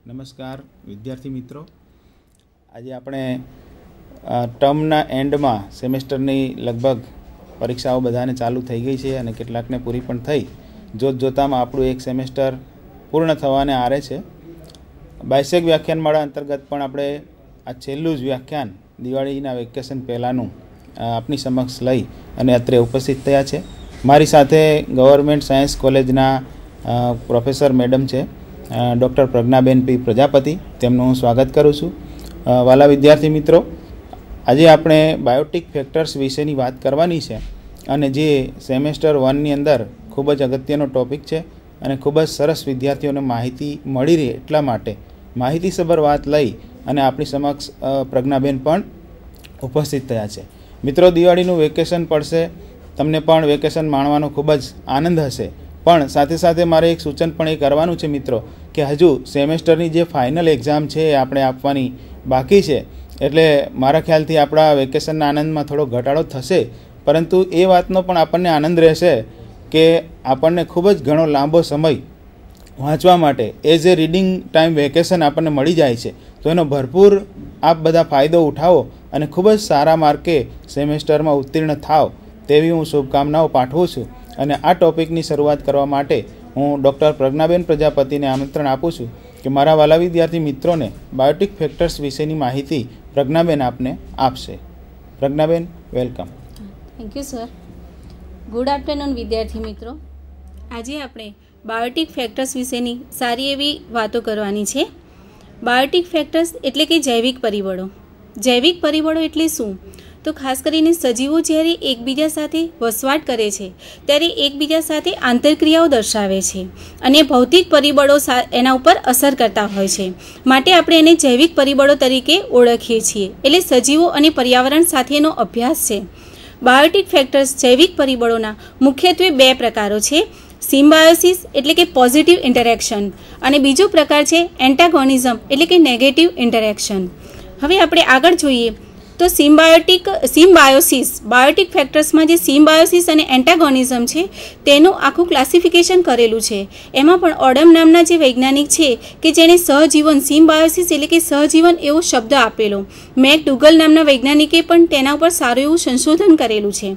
નમસ્કાર વિદ્યાર્થી મિત્રો, આજે આપણે ટર્મના એન્ડમાં સેમેસ્ટરની લગભગ પરીક્ષાઓ બધાને ચાલુ થઈ ગઈ છે અને કેટલાકને પૂરી પણ થઈ. જોતજોતામાં આપણું એક સેમેસ્ટર પૂર્ણ થવાને આરે છે. 22 વ્યાખ્યાનમાળા અંતર્ગત પણ આપણે આ છેલ્લું જ વ્યાખ્યાન દિવાળીના વેકેશન પહેલાંનું આપની સમક્ષ લઈ અને અત્રે ઉપસ્થિત થયા છે. મારી સાથે ગવર્મેન્ટ સાયન્સ કોલેજના પ્રોફેસર મેડમ છે ડૉક્ટર પ્રજ્ઞાબેન પી પ્રજાપતિ. તેમનું હું સ્વાગત કરું છું. વાલા વિદ્યાર્થી મિત્રો, આજે આપણે બાયોટિક ફેક્ટર્સ વિશેની વાત કરવાની છે અને જે સેમેસ્ટર 1ની અંદર ખૂબ જ અગત્યનો ટૉપિક છે અને ખૂબ જ સરસ વિદ્યાર્થીઓને માહિતી મળી રહે એટલા માટે માહિતીસભર વાત લઈ અને આપણી સમક્ષ પ્રજ્ઞાબેન પણ ઉપસ્થિત થયા છે. મિત્રો, દિવાળીનું વેકેશન પડશે, તમને પણ વેકેશન માણવાનો ખૂબ જ આનંદ હશે. પણ સાથે સાથે મારે એક સૂચન પણ એ કરવાનું છે મિત્રો કે હજુ સેમેસ્ટરની જે ફાઇનલ એક્ઝામ છે એ આપણે આપવાની બાકી છે. એટલે મારા ખ્યાલથી આપણા વેકેશનના આનંદમાં થોડો ઘટાડો થશે, પરંતુ એ વાતનો પણ આપણને આનંદ રહેશે કે આપણને ખૂબ જ ઘણો લાંબો સમય વાંચવા માટે as a reading time vacation આપણને મળી જાય છે. તો એનો ભરપૂર આપ બધા ફાયદો ઉઠાવો અને ખૂબ જ સારા માર્કે સેમેસ્ટરમાં ઉત્તીર્ણ થાવ તેવી હું શુભકામનાઓ પાઠવું છું. અને આ ટૉપિકની શરૂઆત કરવા માટે હું ડૉક્ટર પ્રજ્ઞાબેન પ્રજાપતિને આમંત્રણ આપું છું કે મારા વાલા વિદ્યાર્થી મિત્રોને બાયોટિક ફેક્ટર્સ વિશેની માહિતી પ્રજ્ઞાબેન આપને આપશે. Pragnaben, welcome. Thank you sir. Good afternoon વિદ્યાર્થી મિત્રો. આજે આપણે બાયોટિક ફેક્ટર્સ વિશેની સારી એવી વાતો કરવાની છે. બાયોટિક ફેક્ટર્સ એટલે કે જૈવિક પરિબળો. જૈવિક પરિબળો એટલે શું? તો ખાસ કરીને સજીવો જ્યારે એકબીજા સાથે વસવાટ કરે છે ત્યારે એકબીજા સાથે આંતરક્રિયાઓ દર્શાવે છે અને ભૌતિક પરિબળો એના ઉપર અસર કરતા હોય છે. માટે આપણે એને જૈવિક પરિબળો તરીકે ઓળખીએ છીએ. એટલે સજીવો અને પર્યાવરણ સાથેનો અભ્યાસ છે. બાયોટિક ફેક્ટર્સ જૈવિક પરિબળોના મુખ્યત્વે 2 પ્રકારો છે. સિમ્બાયોસિસ એટલે કે પોઝિટિવ ઇન્ટરેક્શન અને બીજો પ્રકાર છે એન્ટાગોનિઝમ એટલે કે નેગેટિવ ઇન્ટરેક્શન. હવે આપણે આગળ જોઈએ તો સિમ્બાયોસિસ બાયોટિક ફેક્ટર્સમાં જે સિમ્બાયોસિસ અને એન્ટાગોનિઝમ છે તેનું આખું ક્લાસિફિકેશન કરેલું છે. એમાં પણ ઓડમ નામના જે વૈજ્ઞાનિક છે કે જેણે સહજીવન સિમ્બાયોસિસ એટલે કે સહજીવન એવો શબ્દ આપેલો, મેકડુગલ નામના વૈજ્ઞાનિકે પણ તેના ઉપર સારું એવું સંશોધન કરેલું છે.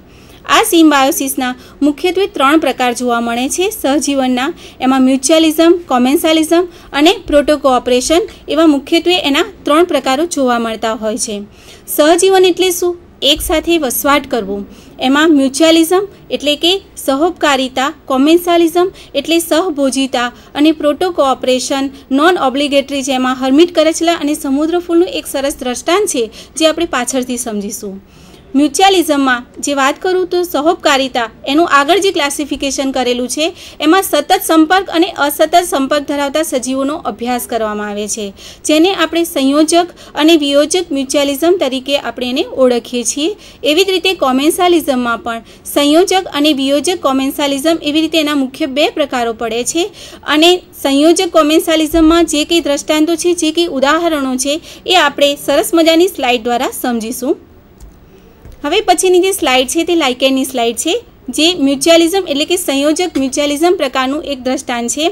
આ સિમ્બાયોસિસના મુખ્યત્વે 3 પ્રકાર જોવા મળે છે સહજીવનના. એમાં મ્યુચ્યુઅલિઝમ, કોમેન્સાલિઝમ અને પ્રોટોકોઓપરેશન એવા મુખ્યત્વે એના 3 પ્રકારો જોવા મળતા હોય છે. સહજીવન એટલે શું? એક સાથે વસવાટ કરવું. એમાં મ્યુચ્યુઅલિઝમ એટલે કે સહોપકારિતા, કોમેન્સાલિઝમ એટલે સહભોજિતા અને પ્રોટોકોઓપરેશન નોન ઓબ્લિગેટરી, જેમાં હર્મિટ કરચલા અને સમુદ્ર ફૂલનું એક સરસ દ્રષ્ટાંત છે જે આપણે પાછળથી સમજીશું. મ્યુચ્યુઅલિઝમમાં જે વાત કરું તો સહોપકારિતા એનું આગળ જે ક્લાસિફિકેશન કરેલું છે એમાં સતત સંપર્ક અને અસતત સંપર્ક ધરાવતા સજીવોનો અભ્યાસ કરવામાં આવે છે, જેને આપણે સંયોજક અને વિયોજક મ્યુચ્યુઅલિઝમ તરીકે આપણે એને ઓળખીએ છીએ. એવી જ રીતે કોમેન્સાલિઝમમાં પણ સંયોજક અને વિયોજક કોમેન્સાલિઝમ એવી રીતે એના મુખ્ય 2 પ્રકારો પડે છે. અને સંયોજક કોમેન્સાલિઝમમાં જે કંઈ દ્રષ્ટાંતો છે, જે કંઈ ઉદાહરણો છે એ આપણે સરસ મજાની સ્લાઇડ દ્વારા સમજીશું. હવે પછીની જે સ્લાઇડ છે તે લાઇકેનની સ્લાઇડ છે, જે મ્યુચ્યુઅલિઝમ એટલે કે સંયોજક મ્યુચ્યુઅલિઝમ પ્રકારનું એક દ્રષ્ટાંત છે.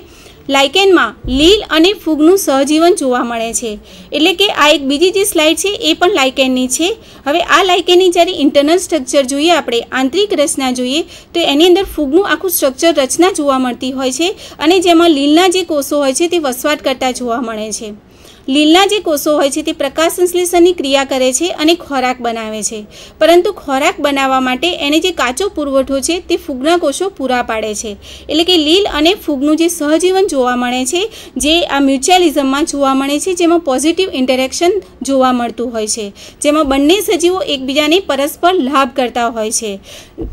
લાઇકેનમાં લીલ અને ફૂગનું સહજીવન જોવા મળે છે. એટલે કે આ એક બીજી જે સ્લાઇડ છે એ પણ લાઇકેનની છે. હવે આ લાઇકેનની જ્યારે ઇન્ટરનલ સ્ટ્રક્ચર જોઈએ, આપણે આંતરિક રચના જોઈએ તો એની અંદર ફૂગનું આખું સ્ટ્રક્ચર રચના જોવા મળતી હોય છે અને જેમાં લીલના જે કોષો હોય છે તે વસવાટ કરતા જોવા મળે છે. લીલના જે કોષો હોય છે તે પ્રકાશ સંશ્લેષણની ક્રિયા કરે છે અને ખોરાક બનાવે છે. પરંતુ ખોરાક બનાવવા માટે એને જે કાચો પુરવઠો છે તે ફૂગના કોષો પૂરા પાડે છે. એટલે કે લીલ અને ફૂગનું જે સહજીવન જોવા મળે છે, જે આ મ્યુચ્યુઅલિઝમમાં જોવા મળે છે, જેમાં પોઝિટિવ ઇન્ટરેક્શન જોવા મળતું હોય છે, જેમાં બંને સજીવો એકબીજાને પરસ્પર લાભ કરતા હોય છે.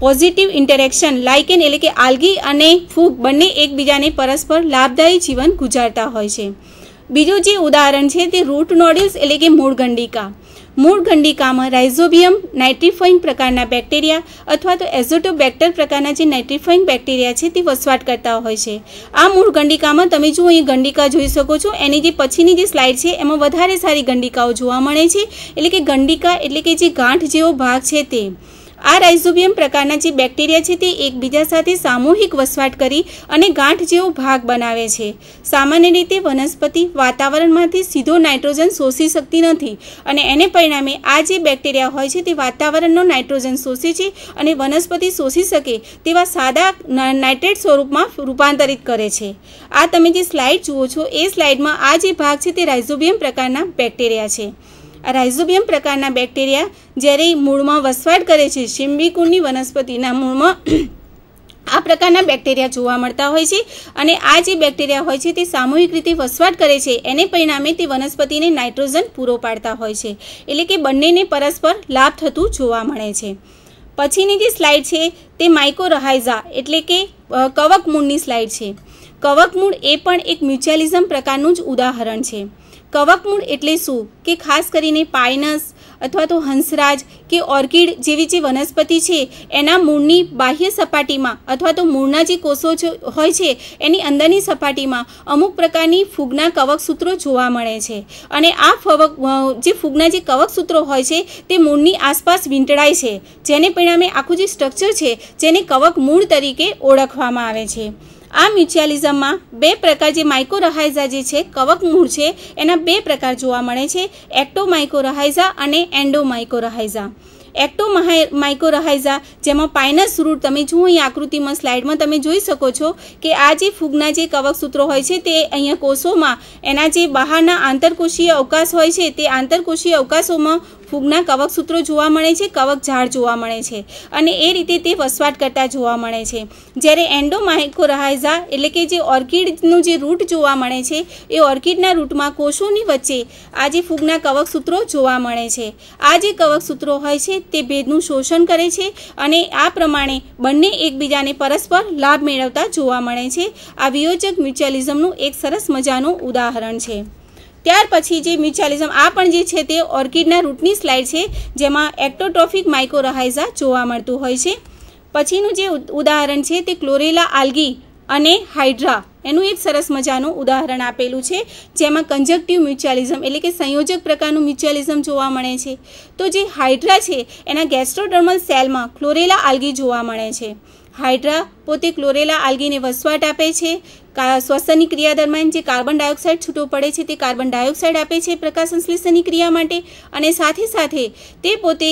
પોઝિટિવ ઇન્ટરેક્શન લાઇકેન એટલે કે આલ્ગી અને ફૂગ બંને એકબીજાને પરસ્પર લાભદાયી જીવન ગુજારતા હોય છે. બીજું જે ઉદાહરણ છે તે રૂટ નોડ્યુલ્સ એટલે કે મૂળગંડિકા. મૂળગંડિકામાં રાઇઝોબિયમ નાઇટ્રીફોઇંગ પ્રકારના બેક્ટેરિયા અથવા તો એઝોટોબેક્ટર પ્રકારના જે નાઇટ્રીફોઇંગ બેક્ટેરિયા છે તે વસવાટ કરતા હોય છે. આ મૂળગંડિકામાં તમે જુઓ અહીં ગંડિકા જોઈ શકો છો. એની જે પછીની જે સ્લાઇડ છે એમાં વધારે સારી ગંડિકાઓ જોવા મળે છે. એટલે કે ગંડિકા એટલે કે જે ગાંઠ જેવો ભાગ છે તે. આ રાઇઝોબિયમ પ્રકારના જે બેક્ટેરિયા છે તે એકબીજા સાથે સામૂહિક વસવાટ કરી અને ગાંઠ જેવો ભાગ બનાવે છે. સામાન્ય રીતે વનસ્પતિ વાતાવરણમાંથી સીધો નાઇટ્રોજન શોષી શકતી નથી અને એને પરિણામે આ જે બેક્ટેરિયા હોય છે તે વાતાવરણનો નાઇટ્રોજન શોષે છે અને વનસ્પતિ શોષી શકે તેવા સાદા નાઇટ્રેટ સ્વરૂપમાં રૂપાંતરિત કરે છે. આ તમે જે સ્લાઇડ જુઓ છો એ સ્લાઇડમાં આ જે ભાગ છે તે રાઇઝોબિયમ પ્રકારના બેક્ટેરિયા છે. આ રાઇઝોબિયમ પ્રકારના બેક્ટેરિયા જ્યારે મૂળમાં વસવાટ કરે છે, શિંબિકુળની વનસ્પતિના મૂળમાં આ પ્રકારના બેક્ટેરિયા જોવા મળતા હોય છે અને આ જે બેક્ટેરિયા હોય છે તે સામૂહિક રીતે વસવાટ કરે છે. એને પરિણામે તે વનસ્પતિને નાઇટ્રોજન પૂરો પાડતા હોય છે. એટલે કે બંનેને પરસ્પર લાભ થતું જોવા મળે છે. પછીની જે સ્લાઇડ છે તે માઇકોરહાઇઝા એટલે કે કવકમૂળની સ્લાઇડ છે. કવકમૂળ એ પણ એક મ્યુચ્યુઅલિઝમ પ્રકારનું જ ઉદાહરણ છે. કવકમૂળ એટલે શું કે ખાસ કરીને પાઇનસ અથવા તો હંસરાજ કે ઓર્કિડ જેવી જે વનસ્પતિ છે એના મૂળની બાહ્ય સપાટીમાં અથવા તો મૂળના જે કોષો હોય છે એની અંદરની સપાટીમાં અમુક પ્રકારની ફૂગના કવકસૂત્રો જોવા મળે છે અને આ જે ફૂગના જે કવકસૂત્રો હોય છે તે મૂળની આસપાસ વીંટળાય છે, જેને પરિણામે આખું જે સ્ટ્રક્ચર છે જેને કવક મૂળ તરીકે ઓળખવામાં આવે છે. આ મ્યુચ્યુઅલિઝમમાં બે પ્રકાર જે માઇકોરહાઇઝા જે છે કવકમૂળ છે એના બે પ્રકાર જોવા મળે છે, એક્ટોમાઇકોરહાઇઝા અને એન્ડોમાઇકોરહાઇઝા. એક્ટોમાઇકોરહાઇઝા જેમાં પાઇનસ રૂટ તમે જુઓ અહીં આકૃતિમાં સ્લાઇડમાં તમે જોઈ શકો છો કે આ જે ફૂગના જે કવકસૂત્રો હોય છે તે અહીંયા કોષોમાં એના જે બહારના આંતરકોષીય અવકાશ હોય છે તે આંતરકોષીય અવકાશોમાં ફૂગના કવકસૂત્રો જોવા મળે છે, કવક ઝાડ જોવા મળે છે અને એ રીતે તે વસવાટ કરતા જોવા મળે છે. જ્યારે એન્ડોમાઇકોરહાઇઝા એટલે કે જે ઓર્કિડનું જે રૂટ જોવા મળે છે એ ઓર્કિડના રૂટમાં કોષોની વચ્ચે આ જે ફૂગના કવકસૂત્રો જોવા મળે છે. આ જે કવકસૂત્રો હોય છે તે ભેજનું શોષણ કરે છે અને આ પ્રમાણે બંને એકબીજાને પરસ્પર લાભ મેળવતા જોવા મળે છે. આ વિયોજક મ્યુચ્યુઅલિઝમનું એક સરસ મજાનું ઉદાહરણ છે. ત્યાર પછી જે મ્યુચ્યુઅલિઝમ આ પણ જે છે તે ઓર્કિડના રૂટની સ્લાઇડ છે જેમાં એક્ટોટ્રોફિક માઇકોરહાઇઝા જોવા મળતું હોય છે. પછીનું જે ઉદાહરણ છે તે ક્લોરેલા આલ્ગી અને હાઇડ્રા એનું એક સરસ મજાનું ઉદાહરણ આપેલું છે જેમાં કન્જક્ટિવ મ્યુચ્યુઅલિઝમ એટલે કે સંયોજક પ્રકારનું મ્યુચ્યુઅલિઝમ જોવા મળે છે. તો જે હાઇડ્રા છે એના ગેસ્ટ્રોડર્મલ સેલમાં ક્લોરેલા આલ્ગી જોવા મળે છે. હાઇડ્રા પોતે ક્લોરેલા આલ્ગીને વસવાટ આપે છે. શ્વસનની ક્રિયા દરમિયાન જે કાર્બન ડાયોક્સાઇડ છૂટો પડે છે તે કાર્બન ડાયોક્સાઇડ આપે છે પ્રકાશ સંશ્લેષણની ક્રિયા માટે અને સાથે સાથે તે પોતે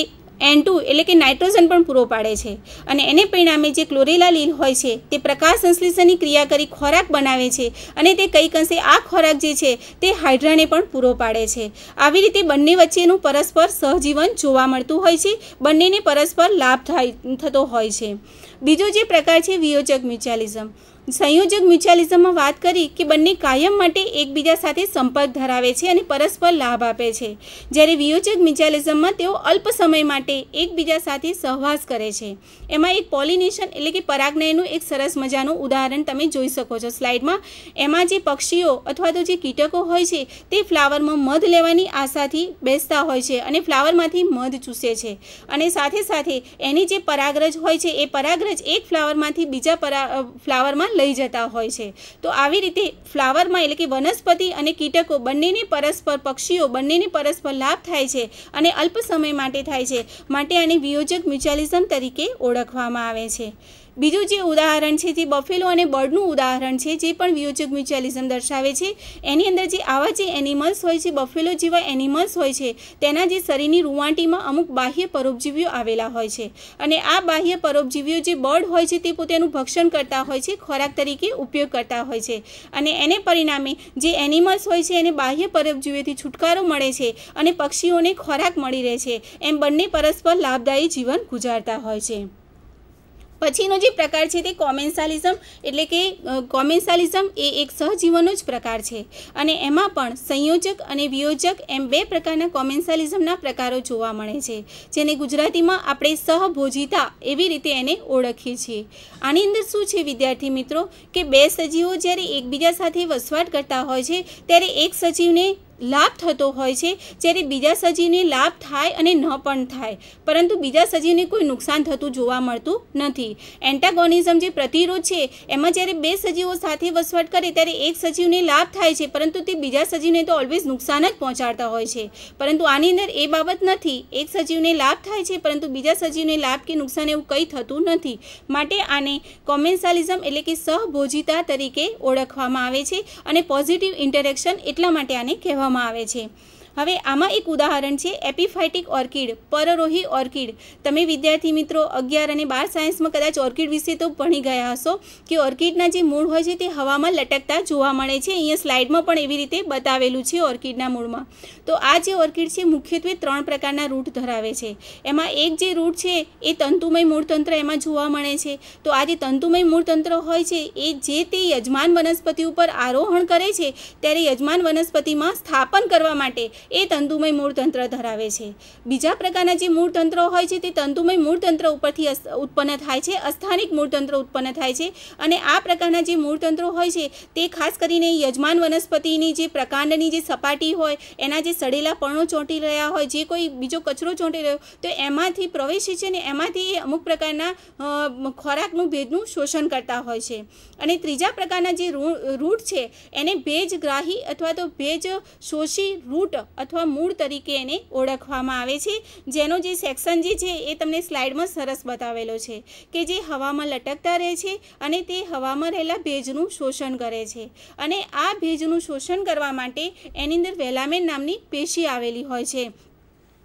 N2 એટલે કે નાઇટ્રોજન પણ પૂરો પાડે છે અને એને પરિણામે જે ક્લોરેલા લીલ હોય છે તે પ્રકાશ સંશ્લેષણની ક્રિયા કરી ખોરાક બનાવે છે અને તે કંઈક અંશે આ ખોરાક જે છે તે હાઇડ્રાને પણ પૂરો પાડે છે. આવી રીતે બંને વચ્ચેનું પરસ્પર સહજીવન જોવા મળતું હોય છે, બંનેને પરસ્પર લાભ થતો હોય છે. બીજો જે પ્રકાર છે વિયોજક મ્યુચ્યુઅલિઝમ. સંયોજક મ્યુચ્યુઅલિઝમમાં વાત કરી કે બંને કાયમ માટે એકબીજા સાથે સંપર્ક ધરાવે છે અને પરસ્પર લાભ આપે છે. જ્યારે વિયોજક મ્યુચ્યુઅલિઝમમાં તેઓ અલ્પ સમય માટે એકબીજા સાથે સહવાસ કરે છે. એમાં એક પોલિનેશન એટલે કે પરાગનયનનું એક સરસ મજાનું ઉદાહરણ તમે જોઈ શકો છો સ્લાઇડમાં. એમાં જે પક્ષીઓ અથવા તો જે કીટકો હોય છે તે ફ્લાવરમાં મધ લેવાની આશાથી બેસતા હોય છે અને ફ્લાવરમાંથી મધ ચૂસે છે અને સાથે સાથે એની જે પરાગરજ હોય છે એ પરાગરજ એક ફ્લાવરમાંથી બીજા ફ્લાવરમાં લઈ જતા હોય છે. તો આવી રીતે ફ્લાવરમાં એટલે કે વનસ્પતિ અને કીટકો બંનેને પરસ્પર પક્ષીઓ બંનેને પરસ્પર લાભ થાય છે અને અલ્પ સમય માટે થાય છે, માટે આને વિયોજક મ્યુચ્યુઅલિઝમ તરીકે ઓળખવામાં આવે છે. બીજું જે ઉદાહરણ છે જે બફેલો અને બર્ડનું ઉદાહરણ છે જે પણ વિયોજક મ્યુચ્યુઅલિઝમ દર્શાવે છે. એની અંદર જે આવા જે એનિમલ્સ હોય છે, બફેલો જેવા એનિમલ્સ હોય છે તેના જે શરીરની રૂંવાટીમાં અમુક બાહ્ય પરોપજીવીઓ આવેલા હોય છે અને આ બાહ્ય પરોપજીવીઓ જે બર્ડ હોય છે તે પોતાનું ભક્ષણ કરતા હોય છે, ખોરાક તરીકે ઉપયોગ કરતા હોય છે અને એને પરિણામે જે એનિમલ્સ હોય છે એને બાહ્ય પરોપજીવીઓથી છુટકારો મળે છે અને પક્ષીઓને ખોરાક મળી રહે છે. એમ બંને પરસ્પર લાભદાયી જીવન ગુજારતા હોય છે. પછીનો જે પ્રકાર છે તે કોમેન્સાલિઝમ એટલે કે કોમેન્સાલિઝમ એ એક સહજીવનનો જ પ્રકાર છે અને એમાં પણ સંયોજક અને વિયોજક એમ બે પ્રકારના કોમેન્સાલિઝમના પ્રકારો જોવા મળે છે જેને ગુજરાતીમાં આપણે સહભોજિતા એવી રીતે એને ઓળખીએ છીએ. આની અંદર શું છે વિદ્યાર્થી મિત્રો કે બે સજીવો જ્યારે એકબીજા સાથે વસવાટ કરતા હોય છે ત્યારે એક સજીવને લાભ થતો હોય છે, જ્યારે બીજા સજીવને લાભ થાય અને ન પણ થાય, પરંતુ બીજા સજીવને કોઈ નુકસાન થતું જોવા મળતું નથી. એન્ટાગોનિઝમ જે પ્રતિરોધ છે એમાં જ્યારે બે સજીવો સાથે વસવાટ કરે ત્યારે એક સજીવને લાભ થાય છે, પરંતુ તે બીજા સજીવને તો ઓલવેઝ નુકસાન જ પહોંચાડતા હોય છે. પરંતુ આની અંદર એ બાબત નથી, એક સજીવને લાભ થાય છે પરંતુ બીજા સજીવને લાભ કે નુકસાન એવું કંઈ થતું નથી. માટે આને કોમેન્સાલિઝમ એટલે કે સહભોજિતા તરીકે ઓળખવામાં આવે છે અને પોઝિટિવ ઇન્ટરેક્શન એટલા માટે આને કહેવામાં આવે છે. હવે આમાં એક ઉદાહરણ છે એપિફાઇટિક ઓર્કિડ, પરરોહી ઓર્કિડ. તમે વિદ્યાર્થી મિત્રો 11 અને 12 સાયન્સમાં કદાચ ઓર્કિડ વિશે તો ભણી ગયા હશો કે ઓર્કિડના જે મૂળ હોય છે તે હવામાં લટકતા જોવા મળે છે. અહીંયા સ્લાઇડમાં પણ એવી રીતે બતાવેલું છે ઓર્કિડના મૂળમાં. તો આ જે ઓર્કિડ છે મુખ્યત્વે 3 પ્રકારના રૂટ ધરાવે છે. એમાં એક જે રૂટ છે એ તંતુમય મૂળતંત્ર એમાં જોવા મળે છે. તો આ જે તંતુમય મૂળતંત્ર હોય છે એ જે તે યજમાન વનસ્પતિ ઉપર આરોહણ કરે છે ત્યારે યજમાન વનસ્પતિમાં સ્થાપન કરવા માટે એ તંતુમય મૂળતંત્ર ધરાવે છે. બીજા પ્રકારના જે મૂળતંત્રો હોય છે તે તંતુમય મૂળતંત્ર ઉપરથી ઉત્પન્ન થાય છે, અસ્થાનિક મૂળતંત્ર ઉત્પન્ન થાય છે. અને આ પ્રકારના જે મૂળતંત્રો હોય છે તે ખાસ કરીને યજમાન વનસ્પતિની જે પ્રકાંડની જે સપાટી હોય એના જે સડેલા પર્ણો ચોંટી રહ્યા હોય, જે કોઈ બીજો કચરો ચોંટી રહ્યો તો એમાંથી પ્રવેશે છે ને એમાંથી એ અમુક પ્રકારના ખોરાકનું ભેજનું શોષણ કરતા હોય છે. અને ત્રીજા પ્રકારના જે રૂટ છે એને ભેજગ્રાહી અથવા તો ભેજ શોષી રૂટ અથવા મૂળ તરીકે એને ઓળખવામાં આવે છે, જેનો જે સેક્શન જે છે એ તમને સ્લાઇડમાં સરસ બતાવેલો છે કે જે હવામાં લટકતા રહે છે અને તે હવામાં રહેલા ભેજનું શોષણ કરે છે. અને આ ભેજનું શોષણ કરવા માટે એની અંદર વેલામેન નામની પેશી આવેલી હોય છે.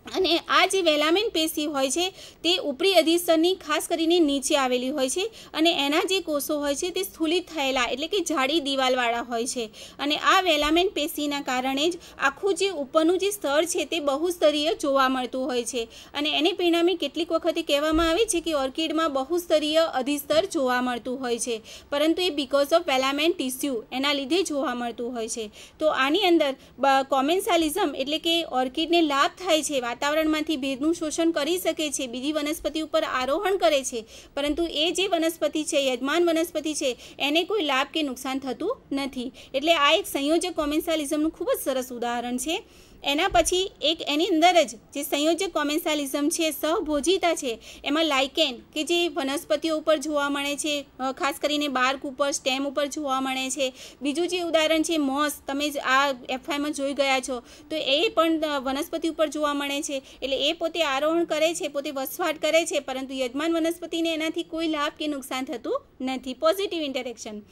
અને આ જે વેલામેન પેશી હોય છે તે ઉપરી અધિસ્તરની ખાસ કરીને નીચે આવેલી હોય છે અને એના જે કોષો હોય છે તે સ્થૂલિત થયેલા એટલે કે જાડી દિવાલવાળા હોય છે. અને આ વેલામેન પેશીના કારણે જ આખું જે ઉપરનું જે સ્તર છે તે બહુસ્તરીય જોવા મળતું હોય છે. અને એને પરિણામે કેટલીક વખતે કહેવામાં આવે છે કે ઓર્કિડમાં બહુસ્તરીય અધિસ્તર જોવા મળતું હોય છે, પરંતુ એ બીકોઝ ઓફ વેલામેન ટિશ્યુ એના લીધે જોવા મળતું હોય છે. તો આની અંદર કોમેન્સાલિઝમ એટલે કે ઓર્કિડને લાભ થાય છે, વાતાવરણમાંથી ભેજનું શોષણ કરી શકે છે, બીજી વનસ્પતિ ઉપર આરોહણ કરે છે, પરંતુ એ જે વનસ્પતિ છે યજમાન વનસ્પતિ છે એને કોઈ લાભ કે નુકસાન થતું નથી. એટલે આ એક સંયોજક કોમેન્સાલિઝમનું ખૂબ જ સરસ ઉદાહરણ છે. એના પછી એક એની અંદર જ જે સંયોજક કોમેન્સાલિઝમ છે, સહભોજિતા છે, એમાં લાઇકેન કે જે વનસ્પતિઓ ઉપર જોવા મળે છે, ખાસ કરીને બાર્ક ઉપર, સ્ટેમ ઉપર જોવા મળે છે. બીજું જે ઉદાહરણ છે મોસ, તમે આ એફઆઈમાં જોઈ ગયા છો, તો એ પણ વનસ્પતિ ઉપર જોવા મળે છે. એટલે એ પોતે આરોહણ કરે છે, પોતે વસવાટ કરે છે, પરંતુ યજમાન વનસ્પતિને એનાથી કોઈ લાભ કે નુકસાન થતું નથી. Positive interaction.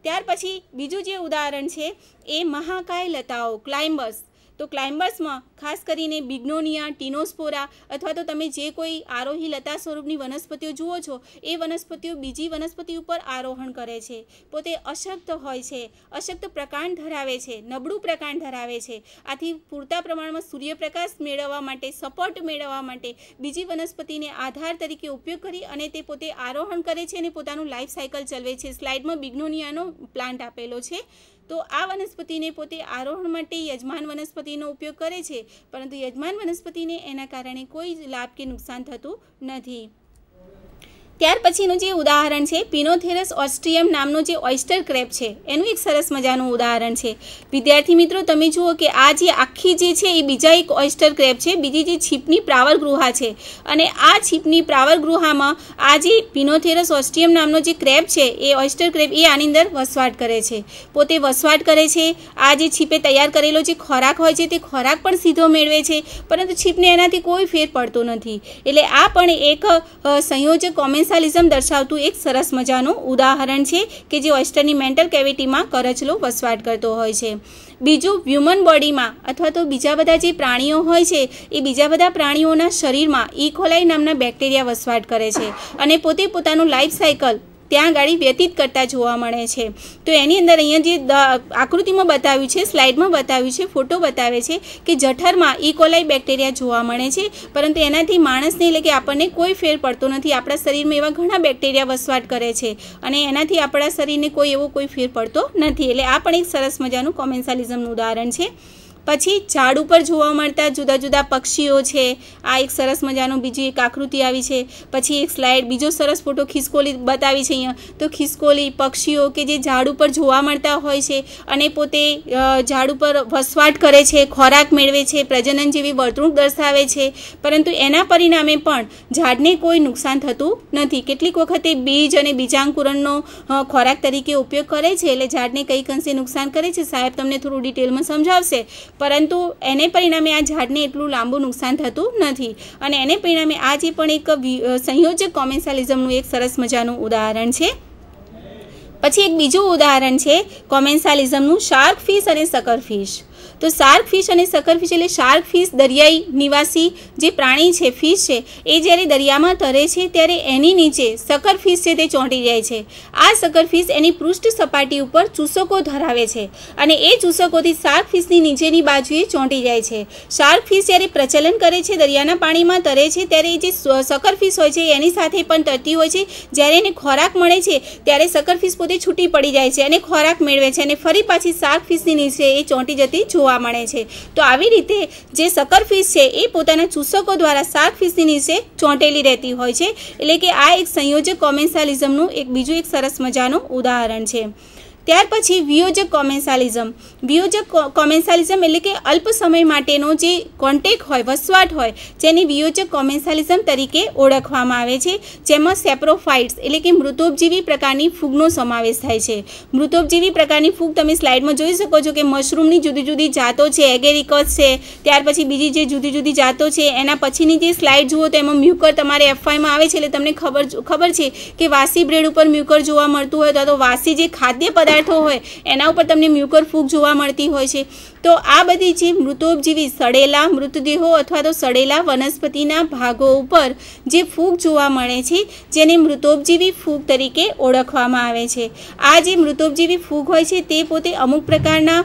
ત્યાર પછી બીજું જે ઉદાહરણ છે એ મહાકાય લતાઓ, ક્લાઇમ્બર્સ. તો ક્લાઇમ્બર્સમાં ખાસ કરીને બિગ્નોનિયા, ટીનોસ્પોરા અથવા તો તમે જે કોઈ આરોહી લતા સ્વરૂપની વનસ્પતિઓ જુઓ છો એ વનસ્પતિઓ બીજી વનસ્પતિ ઉપર આરોહણ કરે છે. પોતે અશક્ત હોય છે, અશક્ત પ્રકાંડ ધરાવે છે, નબળું પ્રકાંડ ધરાવે છે. આથી પૂરતા પ્રમાણમાં સૂર્યપ્રકાશ મેળવવા માટે, સપોર્ટ મેળવવા માટે બીજી વનસ્પતિને આધાર તરીકે ઉપયોગ કરી અને તે પોતે આરોહણ કરે છે અને પોતાનું લાઈફ સાયકલ ચલાવે છે. સ્લાઇડમાં બિગ્નોનિયાનો પ્લાન્ટ આપેલો છે. તો આ વનસ્પતિને પોતે આરોહણ માટે યજમાન વનસ્પતિનો ઉપયોગ કરે છે, પરંતુ યજમાન વનસ્પતિને એના કારણે કોઈ લાભ કે નુકસાન થતું નથી. ત્યાર પછીનું જે ઉદાહરણ છે પિનોથેરસ ઓસ્ટ્રિયમ નામનો જે ઓયસ્ટર ક્રેબ છે એનું એક સરસ મજાનું ઉદાહરણ છે. વિદ્યાર્થી મિત્રો તમે જુઓ કે આ જે આખી જે છે એ બીજા એક ઓયસ્ટર ક્રેબ છે, બીજી જે છીપની પ્રાવર ગૃહા છે. અને આ છીપની પ્રાવર ગૃહામાં આ જે પિનોથેરસ ઓસ્ટ્રિયમ નામનો જે ક્રેબ છે એ ઓયસ્ટર ક્રેબ એ આની અંદર વસવાટ કરે છે, પોતે વસવાટ કરે છે. આ જે છીપે તૈયાર કરેલો જે ખોરાક હોય છે તે ખોરાક પણ સીધો મેળવે છે, પરંતુ છીપને એનાથી કોઈ ફેર પડતો નથી. એટલે આ પણ એક સંયોજક કોમેન્સાલિઝમ દર્શાવતું એક સરસ મજાનું ઉદાહરણ છે કે જે ઓયસ્ટરની મેન્ટલ કેવિટીમાં કરચલો વસવાટ કરતો હોય છે. બીજું, હ્યુમન બોડીમાં અથવા તો બીજા બધા જે પ્રાણીઓ હોય છે એ બીજા બધા પ્રાણીઓના શરીરમાં ઇકોલાઈ નામના બેક્ટેરિયા વસવાટ કરે છે અને પોતે પોતાનું લાઈફ સાયકલ ત્યાં ગાડી વ્યતીત કરતા જોવા મળે છે. તો એની અંદર અહીંયા જે આકૃતિમાં બતાવ્યું છે, સ્લાઇડમાં બતાવ્યું છે, ફોટો બતાવે છે કે જઠરમાં ઇકોલાઈ બેક્ટેરિયા જોવા મળે છે, પરંતુ એનાથી માણસને એટલે કે આપણને કોઈ ફેર પડતો નથી. આપણા શરીરમાં એવા ઘણા બેક્ટેરિયા વસવાટ કરે છે અને એનાથી આપણા શરીરને કોઈ એવો કોઈ ફેર પડતો નથી. એટલે આ પણ એક સરસ મજાનું કોમેન્સાલિઝમનું ઉદાહરણ છે. પછી ઝાડ ઉપર જોવા મળતા જુદા જુદા પક્ષીઓ છે, આ એક સરસ મજાનો બીજી એક આકૃતિ આવી છે. પછી એક સ્લાઇડ બીજો સરસ ફોટો ખિસકોલી બતાવી છે અહીંયા. તો ખિસકોલી પક્ષીઓ કે જે ઝાડ ઉપર જોવા મળતા હોય છે અને પોતે ઝાડ ઉપર વસવાટ કરે છે, ખોરાક મેળવે છે, પ્રજનન જેવી વર્તણૂક દર્શાવે છે, પરંતુ એના પરિણામે પણ ઝાડને કોઈ નુકસાન થતું નથી. કેટલીક વખતે બીજ અને બીજાંકુરણનો ખોરાક તરીકે ઉપયોગ કરે છે, એટલે ઝાડને કંઈક અંશે નુકસાન કરે છે. સાહેબ તમને થોડું ડિટેલમાં સમજાવશે, પરંતુ એને પરિણામે આ ઝાડને એટલું લાંબુ નુકસાન થતું નથી. અને એને પરિણામે આ જે પણ એક સંયોજક કોમેન્સાલિઝમનું એક સરસ મજાનું ઉદાહરણ છે. પછી એક બીજું ઉદાહરણ છે કોમેન્સાલિઝમનું શાર્ક ફિશ અને સકર ફિશ. તો શાર્ક ફિશ અને સકર ફિશ એટલે શાર્ક ફિશ દરિયાઈ નિવાસી જે પ્રાણી છે, ફિશ છે, એ જ્યારે દરિયામાં તરે છે ત્યારે એની નીચે સકર ફિશ છે તે ચોંટી જાય છે. આ સકર ફિશ એની પૃષ્ઠ સપાટી ઉપર ચૂસકો ધરાવે છે અને એ ચૂસકોથી શાર્ક ફિશની નીચેની બાજુએ ચોંટી જાય છે. શાર્ક ફિશ જ્યારે પ્રચલન કરે છે, દરિયાના પાણીમાં તરે છે, ત્યારે જે સકર ફિશ હોય છે એની સાથે પણ તરતી હોય છે. જ્યારે એને ખોરાક મળે છે ત્યારે સકર ફિશ પોતે છૂટી પડી જાય છે અને ખોરાક મેળવે છે અને ફરી પાછી શાર્ક ફિશની નીચે એ ચોંટી જતી જોવા મળે છે. તો આવી રીતે જે સકર ફિશ છે એ પોતાના ચૂસકો દ્વારા શાર્ક ફિશની નીચે ચોંટેલી રહેતી હોય છે. એટલે કે આ એક સંયોજક કોમેન્સાલિઝમનું એક બીજું એક સરસ મજાનું ઉદાહરણ છે. ત્યાર પછી વિયોજક કોમેન્સાલિઝમ. વિયોજક કોમેન્સાલિઝમ એટલે કે અલ્પ સમય માટેનો જે કોન્ટેક્ટ હોય, વસવાટ હોય, જેને વિયોજક કોમેન્સાલિઝમ તરીકે ઓળખવામાં આવે છે. જેમાં સેપ્રોફાઇટ્સ એટલે કે મૃતોપજીવી પ્રકારની ફૂગનો સમાવેશ થાય છે. મૃતોપજીવી પ્રકારની ફૂગ તમે સ્લાઇડમાં જોઈ શકો છો કે મશરૂમની જુદી જુદી જાતો છે, એગેરિકસ છે, ત્યાર પછી બીજી જે જુદી જુદી જાતો છે. એના પછીની જે સ્લાઇડ જુઓ તો એમાં મ્યુકર તમારે એફવાયમાં આવે છે, એટલે તમને ખબર છે કે વાસી બ્રેડ ઉપર મ્યુકર જોવા મળતું હોય, તો વાસી જે ખાદ્ય પદાર્થો હોય એના ઉપર તમને મ્યુકર ફૂગ જોવા મળતી હોય છે. તો આ બધી જે મૃતોપજીવી સડેલા મૃતદેહો અથવા તો સડેલા વનસ્પતિના ભાગો ઉપર જે ફૂગ જોવા મળે છે, જેને મૃતોપજીવી ફૂગ તરીકે ઓળખવામાં આવે છે. આ જે મૃતોપજીવી ફૂગ હોય છે તે પોતે અમુક પ્રકારના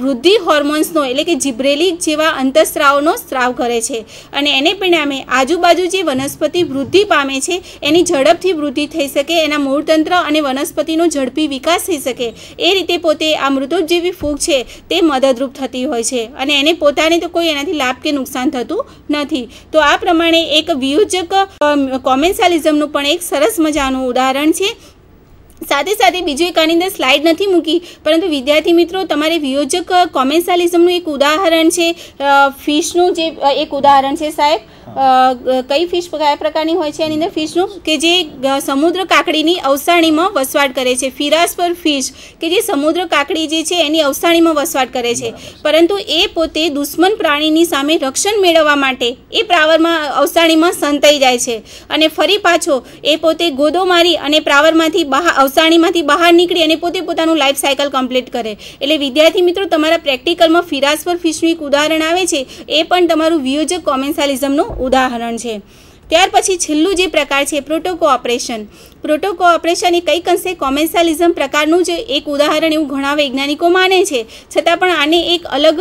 વૃદ્ધિ હોર્મોન્સનો એટલે કે જિબ્રેલિક જેવા અંતઃસ્રાવનો સ્ત્રાવ કરે છે અને એને પરિણામે આજુબાજુ જે વનસ્પતિ વૃદ્ધિ પામે છે એની ઝડપથી વૃદ્ધિ થઈ શકે, એના મૂળતંત્ર અને વનસ્પતિનો ઝડપી વિકાસ થઈ શકે, એ રીતે પોતે આ મૃતોપજીવી ફૂગ છે તે મદદરૂપ થતી હોય છે અને એને પોતાને તો કોઈ એનાથી લાભ કે નુકસાન થતું નથી. તો આ પ્રમાણે એક વિયોજક કોમેન્સાલિઝમનું પણ એક સરસ મજાનું ઉદાહરણ છે. સાથે સાથે બીજું એક આની અંદર સ્લાઇડ નથી મૂકી, પરંતુ વિદ્યાર્થી મિત્રો તમારે વિયોજક કોમેન્સાલિઝમનું એક ઉદાહરણ છે ફિશનું જે એક ઉદાહરણ છે. સાહેબ કઈ ફિશ કયા પ્રકારની હોય છે એની અંદર ફિશનું કે જે સમુદ્ર કાકડીની અવસાણીમાં વસવાટ કરે છે. ફિરાસ્પર ફિશ કે જે સમુદ્ર કાકડી જે છે એની અવસાણીમાં વસવાટ કરે છે, પરંતુ એ પોતે દુશ્મન પ્રાણીની સામે રક્ષણ મેળવવા માટે એ પ્રાવરમાં અવસાણીમાં સંતાઈ જાય છે અને ફરી પાછો એ પોતે ગોદો મારી અને પ્રાવરમાંથી અવસાણીમાંથી બહાર નીકળી અને પોતે પોતાનું લાઈફ સાયકલ કમ્પ્લીટ કરે. એટલે વિદ્યાર્થી મિત્રો તમારા પ્રેક્ટિકલમાં ફિરાસ્પર ફિશનું એક ઉદાહરણ આવે છે, એ પણ તમારું વિયોજક કોમેન્સાલિઝમનું ઉદાહરણ છે. ત્યાર પછી છેલ્લું જે પ્રકાર છે પ્રોટોકોઓપરેશન. પ્રોટોકોઓપરેશન એ કંઈક અંશે કોમેન્સાલિઝમ પ્રકારનું જ એક ઉદાહરણ એવું ઘણા વૈજ્ઞાનિકો માને છે, છતાં પણ આને એક અલગ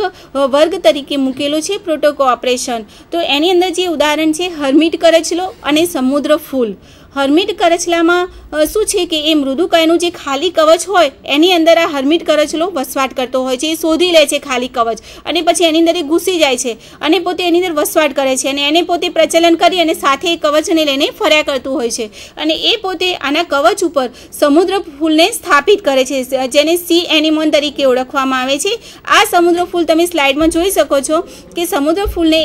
વર્ગ તરીકે મૂકેલો છે પ્રોટોકોઓપરેશન. તો એની અંદર જે ઉદાહરણ છે હર્મિટ કરચલો અને સમુદ્ર ફૂલ. હર્મિટ કરચલામાં શું છે કે એ મૃદુકાયનું જે ખાલી કવચ હોય એની અંદર આ હર્મિટ કરચલો વસવાટ કરતો હોય છે. એ શોધી લે છે ખાલી કવચ અને પછી એની અંદર એ ઘૂસી જાય છે અને પોતે એની અંદર વસવાટ કરે છે અને એને પોતે પ્રચલન કરી અને સાથે એ કવચને લઈને ફર્યા કરતું હોય છે અને એ પોતે આના કવચ ઉપર સમુદ્ર ફૂલને સ્થાપિત કરે છે, જેને સી એનિમોન તરીકે ઓળખવામાં આવે છે. આ સમુદ્ર ફૂલ તમે સ્લાઇડમાં જોઈ શકો છો કે સમુદ્ર ફૂલને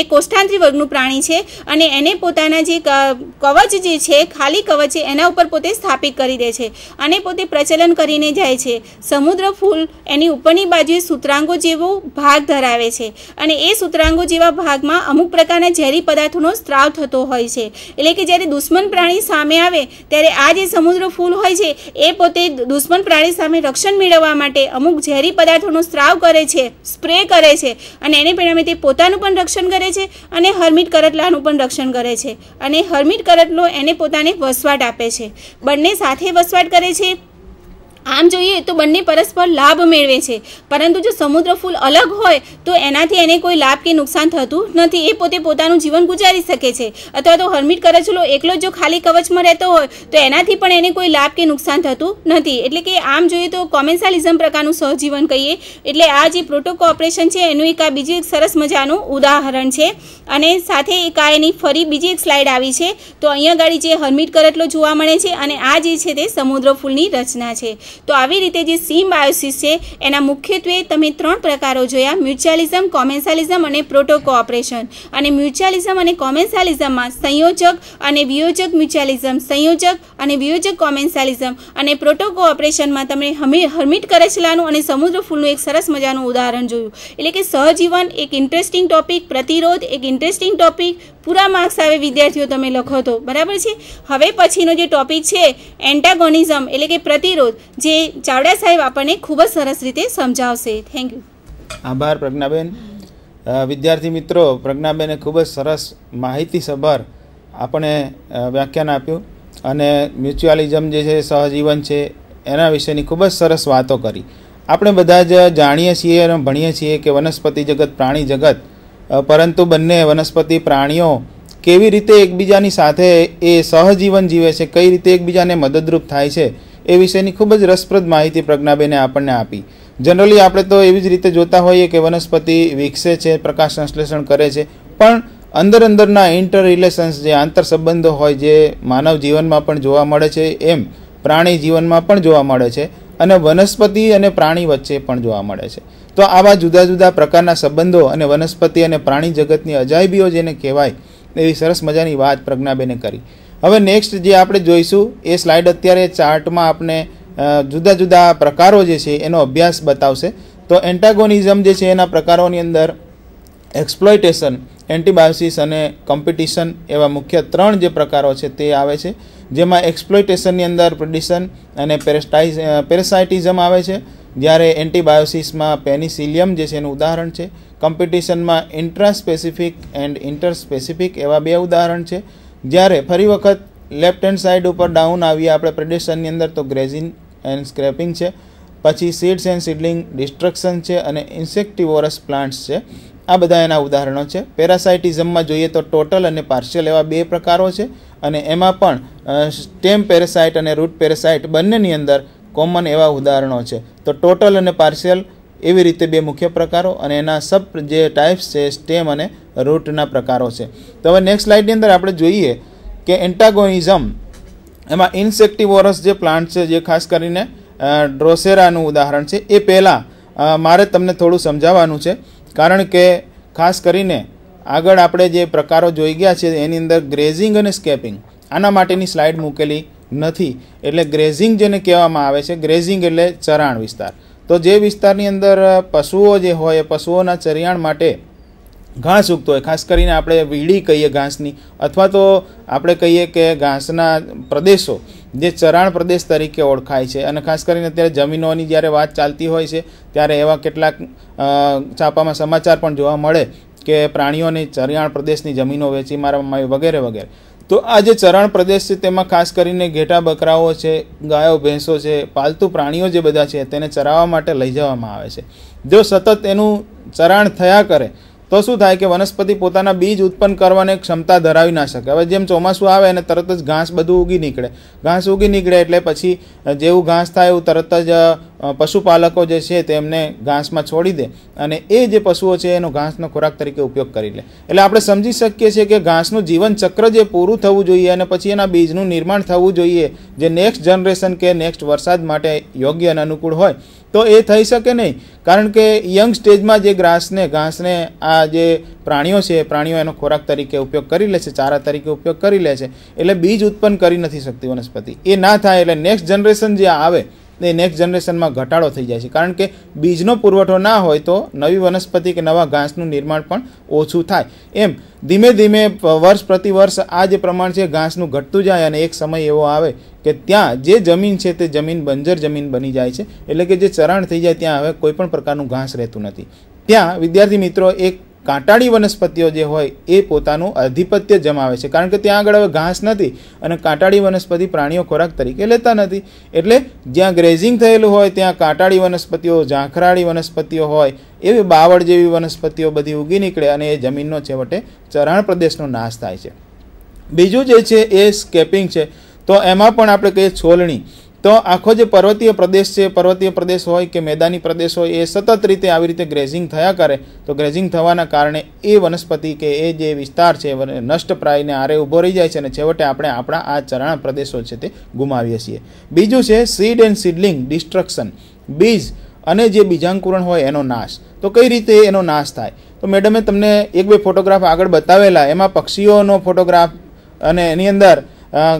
એ કોષ્ઠાંત્રી વર્ગનું પ્રાણી છે અને એને પોતાના જે કવચ જે છે ખાલી કવચ છે એના ઉપર પોતે સ્થાપિત કરી દે છે અને પોતે પ્રચલન કરીને જાય છે. સમુદ્ર ફૂલ એની ઉપરની બાજુએ સૂત્રાંગો જેવો ભાગ ધરાવે છે અને એ સૂત્રાંગો જેવા ભાગમાં અમુક પ્રકારના ઝેરી પદાર્થોનો સ્ત્રાવ થતો હોય છે. એટલે કે જ્યારે દુશ્મન પ્રાણી સામે આવે ત્યારે આ જે સમુદ્ર ફૂલ હોય છે એ પોતે દુશ્મન પ્રાણી સામે રક્ષણ મેળવવા માટે અમુક ઝેરી પદાર્થોનો સ્ત્રાવ કરે છે, સ્પ્રે કરે છે અને એને પરિણામે તે પોતાનું પણ રક્ષણ કરે છે અને હર્મિટ કરચલાનું પણ રક્ષણ કરે છે અને હર્મિટ કરચલો એને પોતાને વસવાટ આપે છે. બંને સાથે વસવાટ કરે છે આમ જોઈએ તો બંને પરસ્પર લાભ મેળવે છે, પરંતુ જો સમુદ્ર ફૂલ અલગ હોય તો એનાથી એને કોઈ લાભ કે નુકસાન થતું નથી. એ પોતે પોતાનું જીવન ગુજારી શકે છે. અથવા તો હર્મિટ કરચલો એકલો જો ખાલી કવચમાં રહેતો હોય તો એનાથી પણ એને કોઈ લાભ કે નુકસાન થતું નથી. એટલે કે આમ જોઈએ તો કોમેન્સાલિઝમ પ્રકારનું સહજીવન કહીએ. એટલે આ જે પ્રોટો કોઓપરેશન છે એનું એક આ બીજું એક સરસ મજાનું ઉદાહરણ છે. અને સાથે એક આ એની ફરી બીજી એક સ્લાઇડ આવી છે. તો અહીંયા ગાડી જે હર્મિટ કરચલો જોવા મળે છે અને આ જે છે તે સમુદ્ર ફૂલની રચના છે. તો આવી રીતે જે સિમ્બાયોસિસ છે એના મુખ્યત્વે તમે 3 પ્રકારો જોયા: મ્યુચ્યુઅલિઝમ, કોમેન્સાલિઝમ અને પ્રોટો કોઓપરેશન. અને મ્યુચ્યુઅલિઝમ અને કોમેન્સાલિઝમમાં સંયોજક અને વિયોજક મ્યુચ્યુઅલિઝમ, સંયોજક અને વિયોજક કોમેન્સાલિઝમ, અને પ્રોટો કોઓપરેશનમાં તમે હર્મિટ કરચલાનું અને સમુદ્ર ફૂલનું એક સરસ મજાનું ઉદાહરણ જોયું. એટલે કે સહજીવન એક ઇન્ટરેસ્ટિંગ ટોપિક, પ્રતિરોધ એક ઇન્ટરેસ્ટિંગ ટોપિક. પૂરા માર્ક્સ આવે વિદ્યાર્થીઓ તમે લખો તો, બરાબર છે. હવે પછીનો જે ટોપિક છે એન્ટાગોનિઝમ એટલે કે પ્રતિરોધ, જે ચાવડા સાહેબ આપણને ખૂબ જ સરસ રીતે સમજાવશે. Thank you. આભાર પ્રજ્ઞાબેન. વિદ્યાર્થી મિત્રો, પ્રજ્ઞાબેને ખૂબ જ સરસ માહિતીસભર આપણે વ્યાખ્યાન આપ્યું અને મ્યુચ્યુઅલિઝમ જે છે, સહજીવન છે, એના વિશેની ખૂબ જ સરસ વાતો કરી. આપણે બધા જ જાણીએ છીએ અને ભણીએ છીએ કે વનસ્પતિ જગત, પ્રાણી જગત, પરંતુ બંને વનસ્પતિ પ્રાણીઓ કેવી રીતે એકબીજાની સાથે એ સહજીવન જીવે છે, કઈ રીતે એકબીજાને મદદરૂપ થાય છે, એ વિશેની ખૂબ જ રસપ્રદ માહિતી પ્રજ્ઞાબેને આપણને આપી. જનરલી આપણે તો એવી જ રીતે જોતા હોઈએ કે વનસ્પતિ વિકસે છે, પ્રકાશ સંશ્લેષણ કરે છે, પણ અંદરના ઇન્ટર રિલેશન્સ, જે આંતર સંબંધો હોય, જે માનવ જીવનમાં પણ જોવા મળે છે, એમ પ્રાણી જીવનમાં પણ જોવા મળે છે અને વનસ્પતિ અને પ્રાણી વચ્ચે પણ જોવા મળે છે. તો આવા જુદા જુદા પ્રકારના સંબંધો અને વનસ્પતિ અને પ્રાણી જગતની અજાયબીઓ જેને કહેવાય, એવી સરસ મજાની વાત પ્રજ્ઞાબેને કરી. હવે નેક્સ્ટ જે આપણે જોઈશું એ સ્લાઇડ અત્યારે ચાર્ટમાં આપણે જુદા જુદા પ્રકારો જે છે એનો અભ્યાસ બતાવશે. તો એન્ટાગોનિઝમ જે છે એના પ્રકારોની અંદર એક્સપ્લોઇટેશન, એન્ટીબાયોસિસ અને કોમ્પિટિશન એવા મુખ્ય 3 જે પ્રકારો છે તે આવે છે. જેમાં એક્સપ્લોઇટેશનની અંદર પ્રેડિશન અને પેરાસાઇટિઝમ આવે છે, જ્યારે એન્ટીબાયોસિસમાં પેનિસિલિયમ જે છે એનું ઉદાહરણ છે. કોમ્પિટિશનમાં ઇન્ટ્રાસ્પેસિફિક એન્ડ ઇન્ટરસ્પેસિફિક એવા 2 ઉદાહરણ છે. જ્યારે ફરી વખત લેફ્ટ હેન્ડ સાઇડ ઉપર ડાઉન આવીએ આપણે પ્રેડેશનની અંદર, તો ગ્રેઝિંગ એન્ડ સ્ક્રેપિંગ છે, પછી સીડ્સ એન્ડ સીડલિંગ ડિસ્ટ્રક્શન છે અને ઇન્સેક્ટિવોરસ પ્લાન્ટ્સ છે. આ બધા એના ઉદાહરણો છે. પેરાસાઇટિઝમમાં જોઈએ તો ટોટલ અને પાર્શિયલ એવા 2 પ્રકારો છે અને એમાં પણ સ્ટેમ પેરાસાઇટ અને રૂટ પેરાસાઇટ બંનેની અંદર કોમન એવા ઉદાહરણો છે. તો ટોટલ અને પાર્શિયલ એવી રીતે 2 મુખ્ય પ્રકારો અને એના સબ જે ટાઈપ્સ છે સ્ટેમ અને રૂટના પ્રકારો છે. તો હવે નેક્સ્ટ સ્લાઇડની અંદર આપણે જોઈએ કે એન્ટાગોનિઝમ એમાં ઇન્સેક્ટિવોરસ જે પ્લાન્ટ છે, જે ખાસ કરીને ડ્રોસેરાનું ઉદાહરણ છે, એ પહેલાં મારે તમને થોડું સમજાવવાનું છે, કારણ કે ખાસ કરીને આગળ આપણે જે પ્રકારો જોઈ ગયા છે એની અંદર ગ્રેઝિંગ અને સ્કેપિંગ, આના માટેની સ્લાઇડ મૂકેલી નથી. એટલે ગ્રેઝિંગ જેને કહેવામાં આવે છે, ગ્રેઝિંગ એટલે ચરાણ વિસ્તાર. તો જે વિસ્તારની અંદર પશુઓ જે હોય, પશુઓના ચરિયાણ માટે ઘાસ ઉગતો હોય, ખાસ કરીને આપણે વીડી કહીએ ઘાસની, અથવા તો આપણે કહીએ કે ઘાસના પ્રદેશો જે ચરાણ પ્રદેશ તરીકે ઓળખાય છે. અને ખાસ કરીને અત્યારે જમીનોની જ્યારે વાત ચાલતી હોય છે ત્યારે એવા કેટલાક છાપામાં સમાચાર પણ જોવા મળે કે પ્રાણીઓની ચરિયાણ પ્રદેશની જમીનો વેચી મારવામાં આવી વગેરે વગેરે. તો આ જે ચરાણ પ્રદેશ છે તેમાં ખાસ કરીને ઘેટા બકરાઓ છે, ગાયો ભેંસો છે, પાલતુ પ્રાણીઓ જે બધા છે તેને ચરાવવા માટે લઈ જવામાં આવે છે. જો સતત એનું ચરાણ થયા કરે તો શું થાય કે વનસ્પતિ પોતાના બીજ ઉત્પન્ન કરવાની ક્ષમતા ધરાવી ના શકે. હવે જેમ ચોમાસું આવે અને તરત જ ઘાસ બધું ઉગી નીકળે, ઘાસ ઉગી નીકળે એટલે પછી જેવું ઘાસ થાય એવું તરત જ પશુપાલકો જે છે તેમને ઘાસમાં છોડી દે અને એ જે પશુઓ છે એનો ઘાસનો ખોરાક તરીકે ઉપયોગ કરી લે. એટલે આપણે સમજી શકીએ છીએ કે ઘાસનું જીવન ચક્ર જે પૂરું થવું જોઈએ અને પછી એના બીજનું નિર્માણ થવું જોઈએ, જે નેક્સ્ટ જનરેશન કે નેક્સ્ટ વરસાદ માટે યોગ્ય અને અનુકૂળ હોય, તો એ થઈ શકે નહીં. કારણ કે યંગ સ્ટેજમાં જે ઘાસને આ જે પ્રાણીઓ છે, પ્રાણીઓ એનો ખોરાક તરીકે ઉપયોગ કરી લે છે, ચારા તરીકે ઉપયોગ કરી લે છે, એટલે બીજ ઉત્પન્ન કરી નથી શકતી વનસ્પતિ. એ ના થાય એટલે નેક્સ્ટ જનરેશન જે આવે એ નેક્સ્ટ જનરેશનમાં ઘટાડો થઈ જાય છે. કારણ કે બીજનો પુરવઠો ના હોય તો નવી વનસ્પતિ કે નવા ઘાસનું નિર્માણ પણ ઓછું થાય. એમ ધીમે ધીમે વર્ષ પ્રતિ વર્ષ આ જે પ્રમાણ છે ઘાસનું ઘટતું જાય અને એક સમય એવો આવે કે ત્યાં જે જમીન છે તે જમીન બંજર જમીન બની જાય છે. એટલે કે જે ચરાણ થઈ જાય ત્યાં હવે કોઈ પણ પ્રકારનું ઘાસ રહેતું નથી. ત્યાં વિદ્યાર્થી મિત્રો એક કાંટાળી વનસ્પતિઓ જે હોય એ પોતાનું આધિપત્ય જમાવે છે, કારણ કે ત્યાં આગળ હવે ઘાસ નથી અને કાંટાળી વનસ્પતિ પ્રાણીઓ ખોરાક તરીકે લેતા નથી. એટલે જ્યાં ગ્રેઝિંગ થયેલું હોય ત્યાં કાંટાળી વનસ્પતિઓ, ઝાંખરાળી વનસ્પતિઓ હોય એવી બાવળ જેવી વનસ્પતિઓ બધી ઉગી નીકળે અને એ જમીનનો છેવટે ચરાણ પ્રદેશનો નાશ થાય છે. બીજું જે છે એ સ્કેપિંગ છે. તો એમાં પણ આપણે કહીએ છોલણી. તો આખો જે પર્વતીય પ્રદેશ છે, પર્વતીય પ્રદેશ હોય કે મેદાની પ્રદેશ હોય, એ સતત રીતે આવી રીતે ગ્રેઝિંગ થયા કરે. તો ગ્રેઝિંગ થવાના કારણે એ વનસ્પતિ કે એ જે વિસ્તાર છે નષ્ટપ્રાયને આરે ઊભો રહી જાય છે અને છેવટે આપણે આપણા આ ચરાણ પ્રદેશો છે તે ગુમાવીએ છીએ. બીજું છે સીડ એન્ડ સીડલિંગ ડિસ્ટ્રક્શન. બીજ અને જે બીજાંકુરણ હોય એનો નાશ. તો કઈ રીતે એનો નાશ થાય? તો મેડમે તમને એક બે ફોટોગ્રાફ આગળ બતાવેલા, એમાં પક્ષીઓનો ફોટોગ્રાફ અને એની અંદર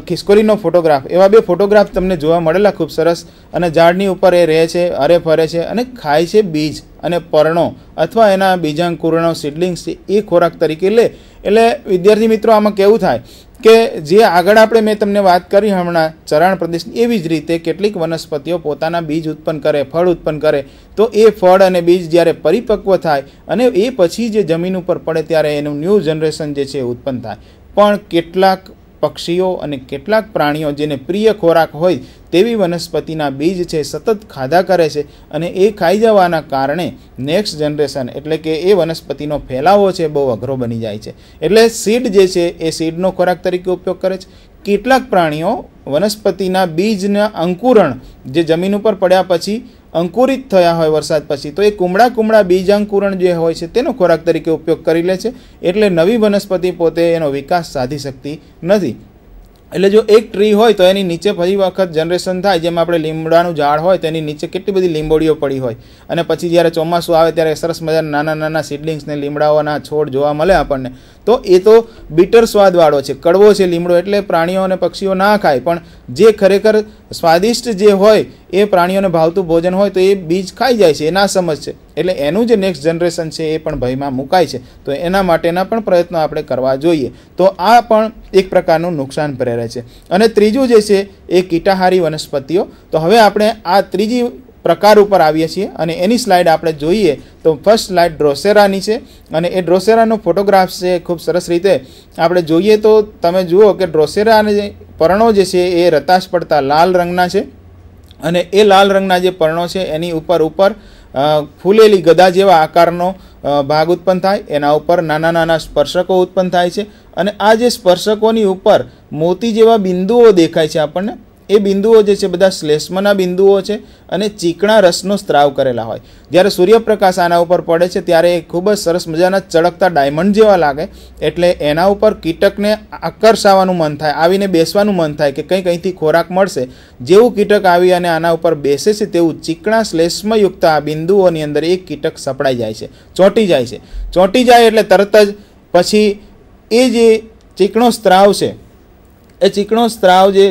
ખિસકોલીનો ફોટોગ્રાફ, એવા બે ફોટોગ્રાફ તમને જોવા મળેલા ખૂબ સરસ. અને ઝાડની ઉપર એ રહે છે, અરે ફરે છે અને ખાય છે બીજ અને પર્ણો અથવા એના બીજાંકુરણો, સીડલિંગ્સ છે એ ખોરાક તરીકે લે. એટલે વિદ્યાર્થી મિત્રો આમાં કેવું થાય કે જે આગળ આપણે મેં તમને વાત કરી હમણાં ચરાણ પ્રદેશની, એવી જ રીતે કેટલીક વનસ્પતિઓ પોતાના બીજ ઉત્પન્ન કરે, ફળ ઉત્પન્ન કરે. તો એ ફળ અને બીજ જ્યારે પરિપક્વ થાય અને એ પછી જે જમીન ઉપર પડે ત્યારે એનું ન્યૂ જનરેશન જે છે ઉત્પન્ન થાય. પણ કેટલાક પક્ષીઓ અને કેટલાક પ્રાણીઓ જેને પ્રિય ખોરાક હોય તેવી વનસ્પતિના બીજ છે સતત ખાધા કરે છે અને એ ખાઈ જવાના કારણે નેક્સ્ટ જનરેશન એટલે કે એ વનસ્પતિનો ફેલાવો છે બહુ અઘરો બની જાય છે. એટલે સીડ જે છે એ સીડનો ખોરાક તરીકે ઉપયોગ કરે છે. કેટલાક પ્રાણીઓ વનસ્પતિના બીજના અંકુરણ જે જમીન ઉપર પડ્યા પછી અંકુરિત થયા હોય વરસાદ પછી, તો એ કુમળા બીજાંકુરણ જે હોય છે તેનો ખોરાક તરીકે ઉપયોગ કરી લે છે. એટલે નવી વનસ્પતિ પોતે એનો વિકાસ સાધી શકતી નથી. એટલે જો એક ટ્રી હોય તો એની નીચે ફરી વખત જનરેશન થાય, જેમ આપણે લીમડાનું ઝાડ હોય તેની નીચે કેટલી બધી લીંબોડીઓ પડી હોય અને પછી જ્યારે ચોમાસું આવે ત્યારે સરસ મજાના નાના સીડલિંગ્સને લીમડાઓના છોડ જોવા મળે આપણને. તો એ તો બીટર સ્વાદવાળો છે, કડવો છે લીમડો, એટલે પ્રાણીઓ અને પક્ષીઓ ના ખાય. પણ જે ખરેખર સ્વાદિષ્ટ જે હોય એ પ્રાણીઓને ભાવતું ભોજન હોય તો એ બીજ ખાઈ જાય છે, એ ના સમજ છે. એટલે એનું જે નેક્સ્ટ જનરેશન છે એ પણ ભયમાં મુકાય છે. તો એના માટેના પણ પ્રયત્નો આપણે કરવા જોઈએ. તો આ પણ એક પ્રકારનું નુકસાન પ્રેરે છે. અને ત્રીજું જે છે એ કીટાહારી વનસ્પતિઓ. તો હવે આપણે આ ત્રીજી પ્રકાર ઉપર આવીએ છીએ અને એની સ્લાઇડ આપણે જોઈએ તો ફર્સ્ટ સ્લાઇડ ડ્રોસેરાની છે અને એ ડ્રોસેરાનો ફોટોગ્રાફ છે. ખૂબ સરસ રીતે આપણે જોઈએ તો તમે જુઓ કે ડ્રોસેરાના જે પર્ણો જે છે એ રતાશ પડતા લાલ રંગના છે અને એ લાલ રંગના જે પર્ણો છે એની ઉપર ફૂલેલી ગદા જેવા આકારનો ભાગ ઉત્પન્ન થાય. એના ઉપર નાના સ્પર્શકો ઉત્પન્ન થાય છે અને આ જે સ્પર્શકોની ઉપર મોતી જેવા બિંદુઓ દેખાય છે આપણને. એ બિંદુઓ જે છે બધા શ્લેષ્મના બિંદુઓ છે અને ચીકણા રસનો સ્ત્રાવ કરેલા હોય. જ્યારે સૂર્યપ્રકાશ આના ઉપર પડે છે ત્યારે એ ખૂબ જ સરસ મજાના ચળકતા ડાયમંડ જેવા લાગે. એટલે એના ઉપર કીટકને આકર્ષાવાનું મન થાય, આવીને બેસવાનું મન થાય કે કંઈથી ખોરાક મળશે. જેવું કીટક આવી અને આના ઉપર બેસે છે તેવું ચીકણા શ્લેષ્મયુક્ત આ બિંદુઓની અંદર એક કીટક સપડાઈ જાય છે, ચોંટી જાય છે. ચોંટી જાય એટલે તરત જ પછી એ જે ચીકણો સ્ત્રાવ છે એ ચીકણો સ્ત્રાવ જે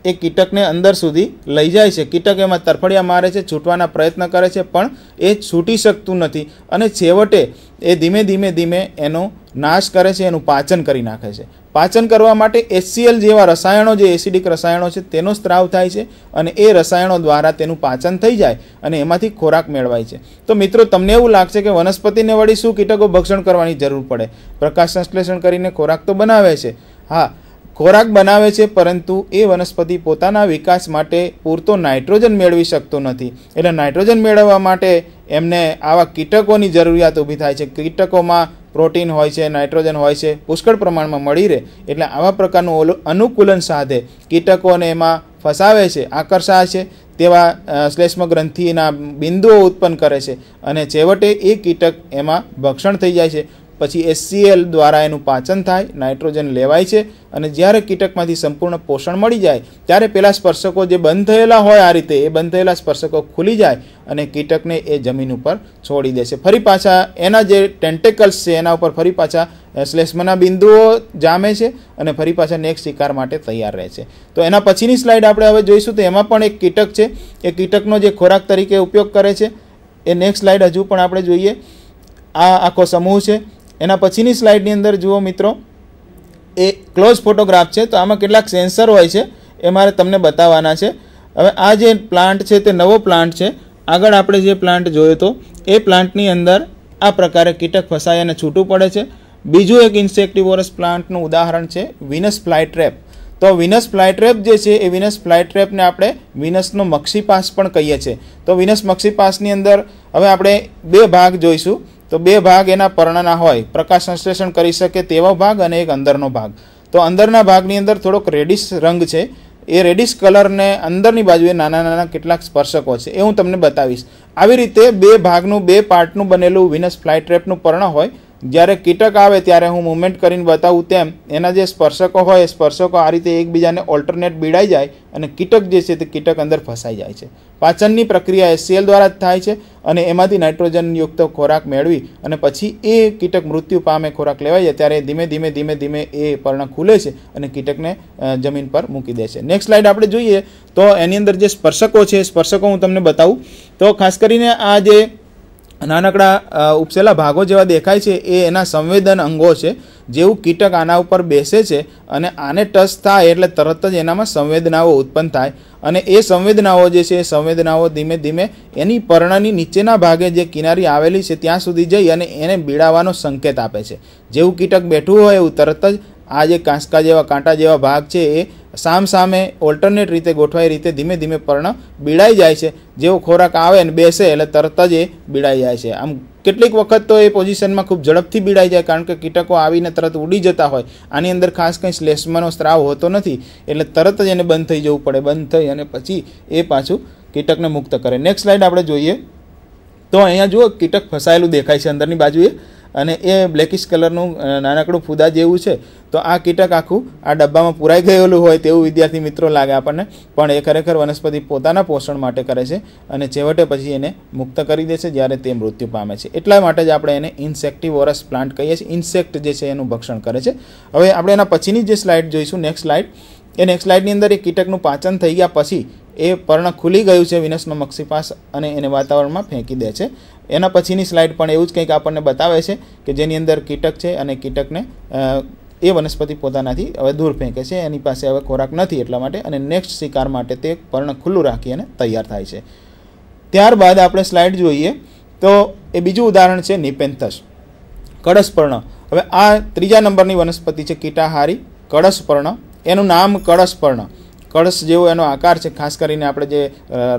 એ કીટકને અંદર સુધી લઈ જાય છે. કીટક એમાં તરફડિયા મારે છે, છૂટવાના પ્રયત્ન કરે છે પણ એ છૂટી શકતું નથી અને છેવટે એ ધીમે એનો નાશ કરે છે, એનું પાચન કરી નાખે છે. પાચન કરવા માટે HCl જેવા રસાયણો, જે એસિડિક રસાયણો છે તેનો સ્ત્રાવ થાય છે અને એ રસાયણો દ્વારા તેનું પાચન થઈ જાય અને એમાંથી ખોરાક મેળવાય છે. તો મિત્રો તમને એવું લાગશે કે વનસ્પતિને વળી શું કીટકો ભક્ષણ કરવાની જરૂર પડે? પ્રકાશ સંશ્લેષણ કરીને ખોરાક તો બનાવે છે. હા, ખોરાક બનાવે છે, પરંતુ એ વનસ્પતિ પોતાના વિકાસ માટે પૂરતો નાઇટ્રોજન મેળવી શકતો નથી. એટલે નાઇટ્રોજન મેળવવા માટે એમને આવા કીટકોની જરૂરિયાત ઊભી થાય છે. કીટકોમાં પ્રોટીન હોય છે, નાઇટ્રોજન હોય છે, પુષ્કળ પ્રમાણમાં મળી રહે. એટલે આવા પ્રકારનું અનુકૂલન સાધે કીટકોને એમાં ફસાવે છે, આકર્ષાય છે, તેવા શ્લેષ્મ ગ્રંથિના બિંદુઓ ઉત્પન્ન કરે છે અને છેવટે એ કીટક એમાં ભક્ષણ થઈ જાય છે. પછી HCl દ્વારા એનું પાચન થાય, નાઇટ્રોજન લેવાય છે અને જ્યારે કીટકમાંથી સંપૂર્ણ પોષણ મળી જાય ત્યારે પેલા સ્પર્શકો જે બંધ થયેલા હોય આ રીતે, એ બંધ થયેલા સ્પર્શકો ખુલી જાય અને કીટકને એ જમીન ઉપર છોડી દે છે. ફરી પાછા એના જે ટેન્ટેકલ્સ છે એના ઉપર ફરી પાછા શ્લેષ્મના બિંદુઓ જામે છે અને ફરી પાછા નેક્સ્ટ શિકાર માટે તૈયાર રહે છે. તો એના પછીની સ્લાઇડ આપણે હવે જોઈશું તો એમાં પણ એક કીટક છે. એ કીટકનો જે ખોરાક તરીકે ઉપયોગ કરે છે એ નેક્સ્ટ સ્લાઇડ હજુ પણ આપણે જોઈએ. આ આખો સમૂહ છે. એના પછીની સ્લાઇડની અંદર જુઓ મિત્રો, એ ક્લોઝ ફોટોગ્રાફ છે. તો આમાં કેટલાક સેન્સર હોય છે એ મારે તમને બતાવવાના છે. હવે આ જે પ્લાન્ટ છે તે નવો પ્લાન્ટ છે. આગળ આપણે જે પ્લાન્ટ જોયો તો એ પ્લાન્ટની અંદર આ પ્રકારે કીટક ફસાય અને છૂટું પડે છે. બીજું એક ઇન્સેક્ટિવોરસ પ્લાન્ટનું ઉદાહરણ છે વિનસ ફ્લાયટ્રેપ. તો વિનસ ફ્લાયટ્રેપ જે છે એ વિનસ ફ્લાયટ્રેપને આપણે વિનસનો મક્ષીપાસ પણ કહીએ છીએ. તો વિનસ મક્ષીપાસની અંદર હવે આપણે બે ભાગ જોઈશું. તો બે ભાગ એના પર્ણના હોય, પ્રકાશ સંશ્લેષણ કરી શકે તેવો ભાગ અને એક અંદરનો ભાગ. તો અંદરના ભાગની અંદર થોડોક રેડિશ રંગ છે. એ રેડિશ કલરને અંદરની બાજુએ નાના નાના કેટલાક સ્પર્શકો છે, એ હું તમને બતાવીશ. આવી રીતે બે ભાગનું, બે પાર્ટનું બનેલું વિનસ ફ્લાયટ્રેપનું પર્ણ હોય. જ્યારે કીટક આવે ત્યારે હું મુવમેન્ટ કરીને બતાવું તેમ એના જે સ્પર્શકો હોય એ સ્પર્શકો આ રીતે એકબીજાને ઓલ્ટરનેટ બીડાઈ જાય અને કીટક જે છે તે કીટક અંદર ફસાઈ જાય છે. પાચનની પ્રક્રિયા HCl દ્વારા જ થાય છે અને એમાંથી નાઇટ્રોજનયુક્ત ખોરાક મેળવી અને પછી એ કીટક મૃત્યુ પામે, ખોરાક લેવાઈ જાય ત્યારે ધીમે ધીમે એ પર્ણ ખુલે છે અને કીટકને જમીન પર મૂકી દે છે. નેક્સ્ટ સ્લાઇડ આપણે જોઈએ તો એની અંદર જે સ્પર્શકો છે, સ્પર્શકો હું તમને બતાવું. તો ખાસ કરીને આ જે નાનકડા ઉપસેલા ભાગો જેવા દેખાય છે એ એના સંવેદન અંગો છે. જેવું કીટક આના ઉપર બેસે છે અને આને ટચ થાય એટલે તરત જ એનામાં સંવેદનાઓ ઉત્પન્ન થાય અને એ સંવેદનાઓ જે છે એ સંવેદનાઓ ધીમે ધીમે એની પર્ણની નીચેના ભાગે જે કિનારી આવેલી છે ત્યાં સુધી જઈ અને એને બીડાવાનો સંકેત આપે છે. જેવું કીટક બેઠું હોય એવું તરત જ આ જે કાંસકા જેવા, કાંટા જેવા ભાગ છે એ સામે ઓલ્ટરનેટ રીતે ગોઠવાય રીતે ધીમે ધીમે પર્ણ બીડાઈ જાય છે. જેવો ખોરાક આવે અને બેસે એટલે તરત જ એ બીડાઈ જાય છે. આમ કેટલીક વખત તો એ પોઝિશનમાં ખૂબ ઝડપથી બીડાઈ જાય કારણ કે કીટકો આવીને તરત ઉડી જતા હોય. આની અંદર ખાસ કંઈ શ્લેષ્માનો સ્ત્રાવ હોતો નથી એટલે તરત જ એને બંધ થઈ જવું પડે. બંધ થઈ અને પછી એ પાછું કીટકને મુક્ત કરે. નેક્સ્ટ સ્લાઇડ આપણે જોઈએ તો અહીંયા જુઓ કીટક ફસાયેલું દેખાય છે અંદરની બાજુએ અને એ બ્લેકિશ કલરનું નાનકડું ફૂદા જેવું છે. તો આ કીટક આખું આ ડબ્બામાં પુરાઈ ગયેલું હોય તેવું વિદ્યાર્થી મિત્રો લાગે આપણને, પણ એ ખરેખર વનસ્પતિ પોતાના પોષણ માટે કરે છે અને છેવટે પછી એને મુક્ત કરી દે છે જ્યારે તે મૃત્યુ પામે છે. એટલા માટે જ આપણે એને ઇન્સેક્ટિવોરસ પ્લાન્ટ કહીએ છીએ. ઇન્સેક્ટ જે છે એનું ભક્ષણ કરે છે. હવે આપણે એના પછીની જે સ્લાઇડ જોઈશું, નેક્સ્ટ સ્લાઇડ. એ નેક્સ્ટ સ્લાઇડની અંદર એ કીટકનું પાચન થઈ ગયા પછી એ પર્ણ ખુલી ગયું છે વિનસનો મક્ષીપાસ અને એને વાતાવરણમાં ફેંકી દે છે. એના પછીની સ્લાઇડ પણ એવું જ કંઈક આપણને બતાવે છે કે જેની અંદર કીટક છે અને કીટકને એ વનસ્પતિ પોતાનાથી હવે દૂર ફેંકે છે. એની પાસે હવે ખોરાક નથી એટલા માટે અને નેક્સ્ટ શિકાર માટે તે પર્ણ ખુલ્લું રાખી અને તૈયાર થાય છે. ત્યારબાદ આપણે સ્લાઇડ જોઈએ તો એ બીજું ઉદાહરણ છે નિપેન્થસ, કળશપર્ણ. હવે આ ત્રીજા નંબરની વનસ્પતિ છે કીટાહારી કળશપર્ણ. એનું નામ કળશપર્ણ, કળશ જેવો એનો આકાર છે. ખાસ કરીને આપણે જે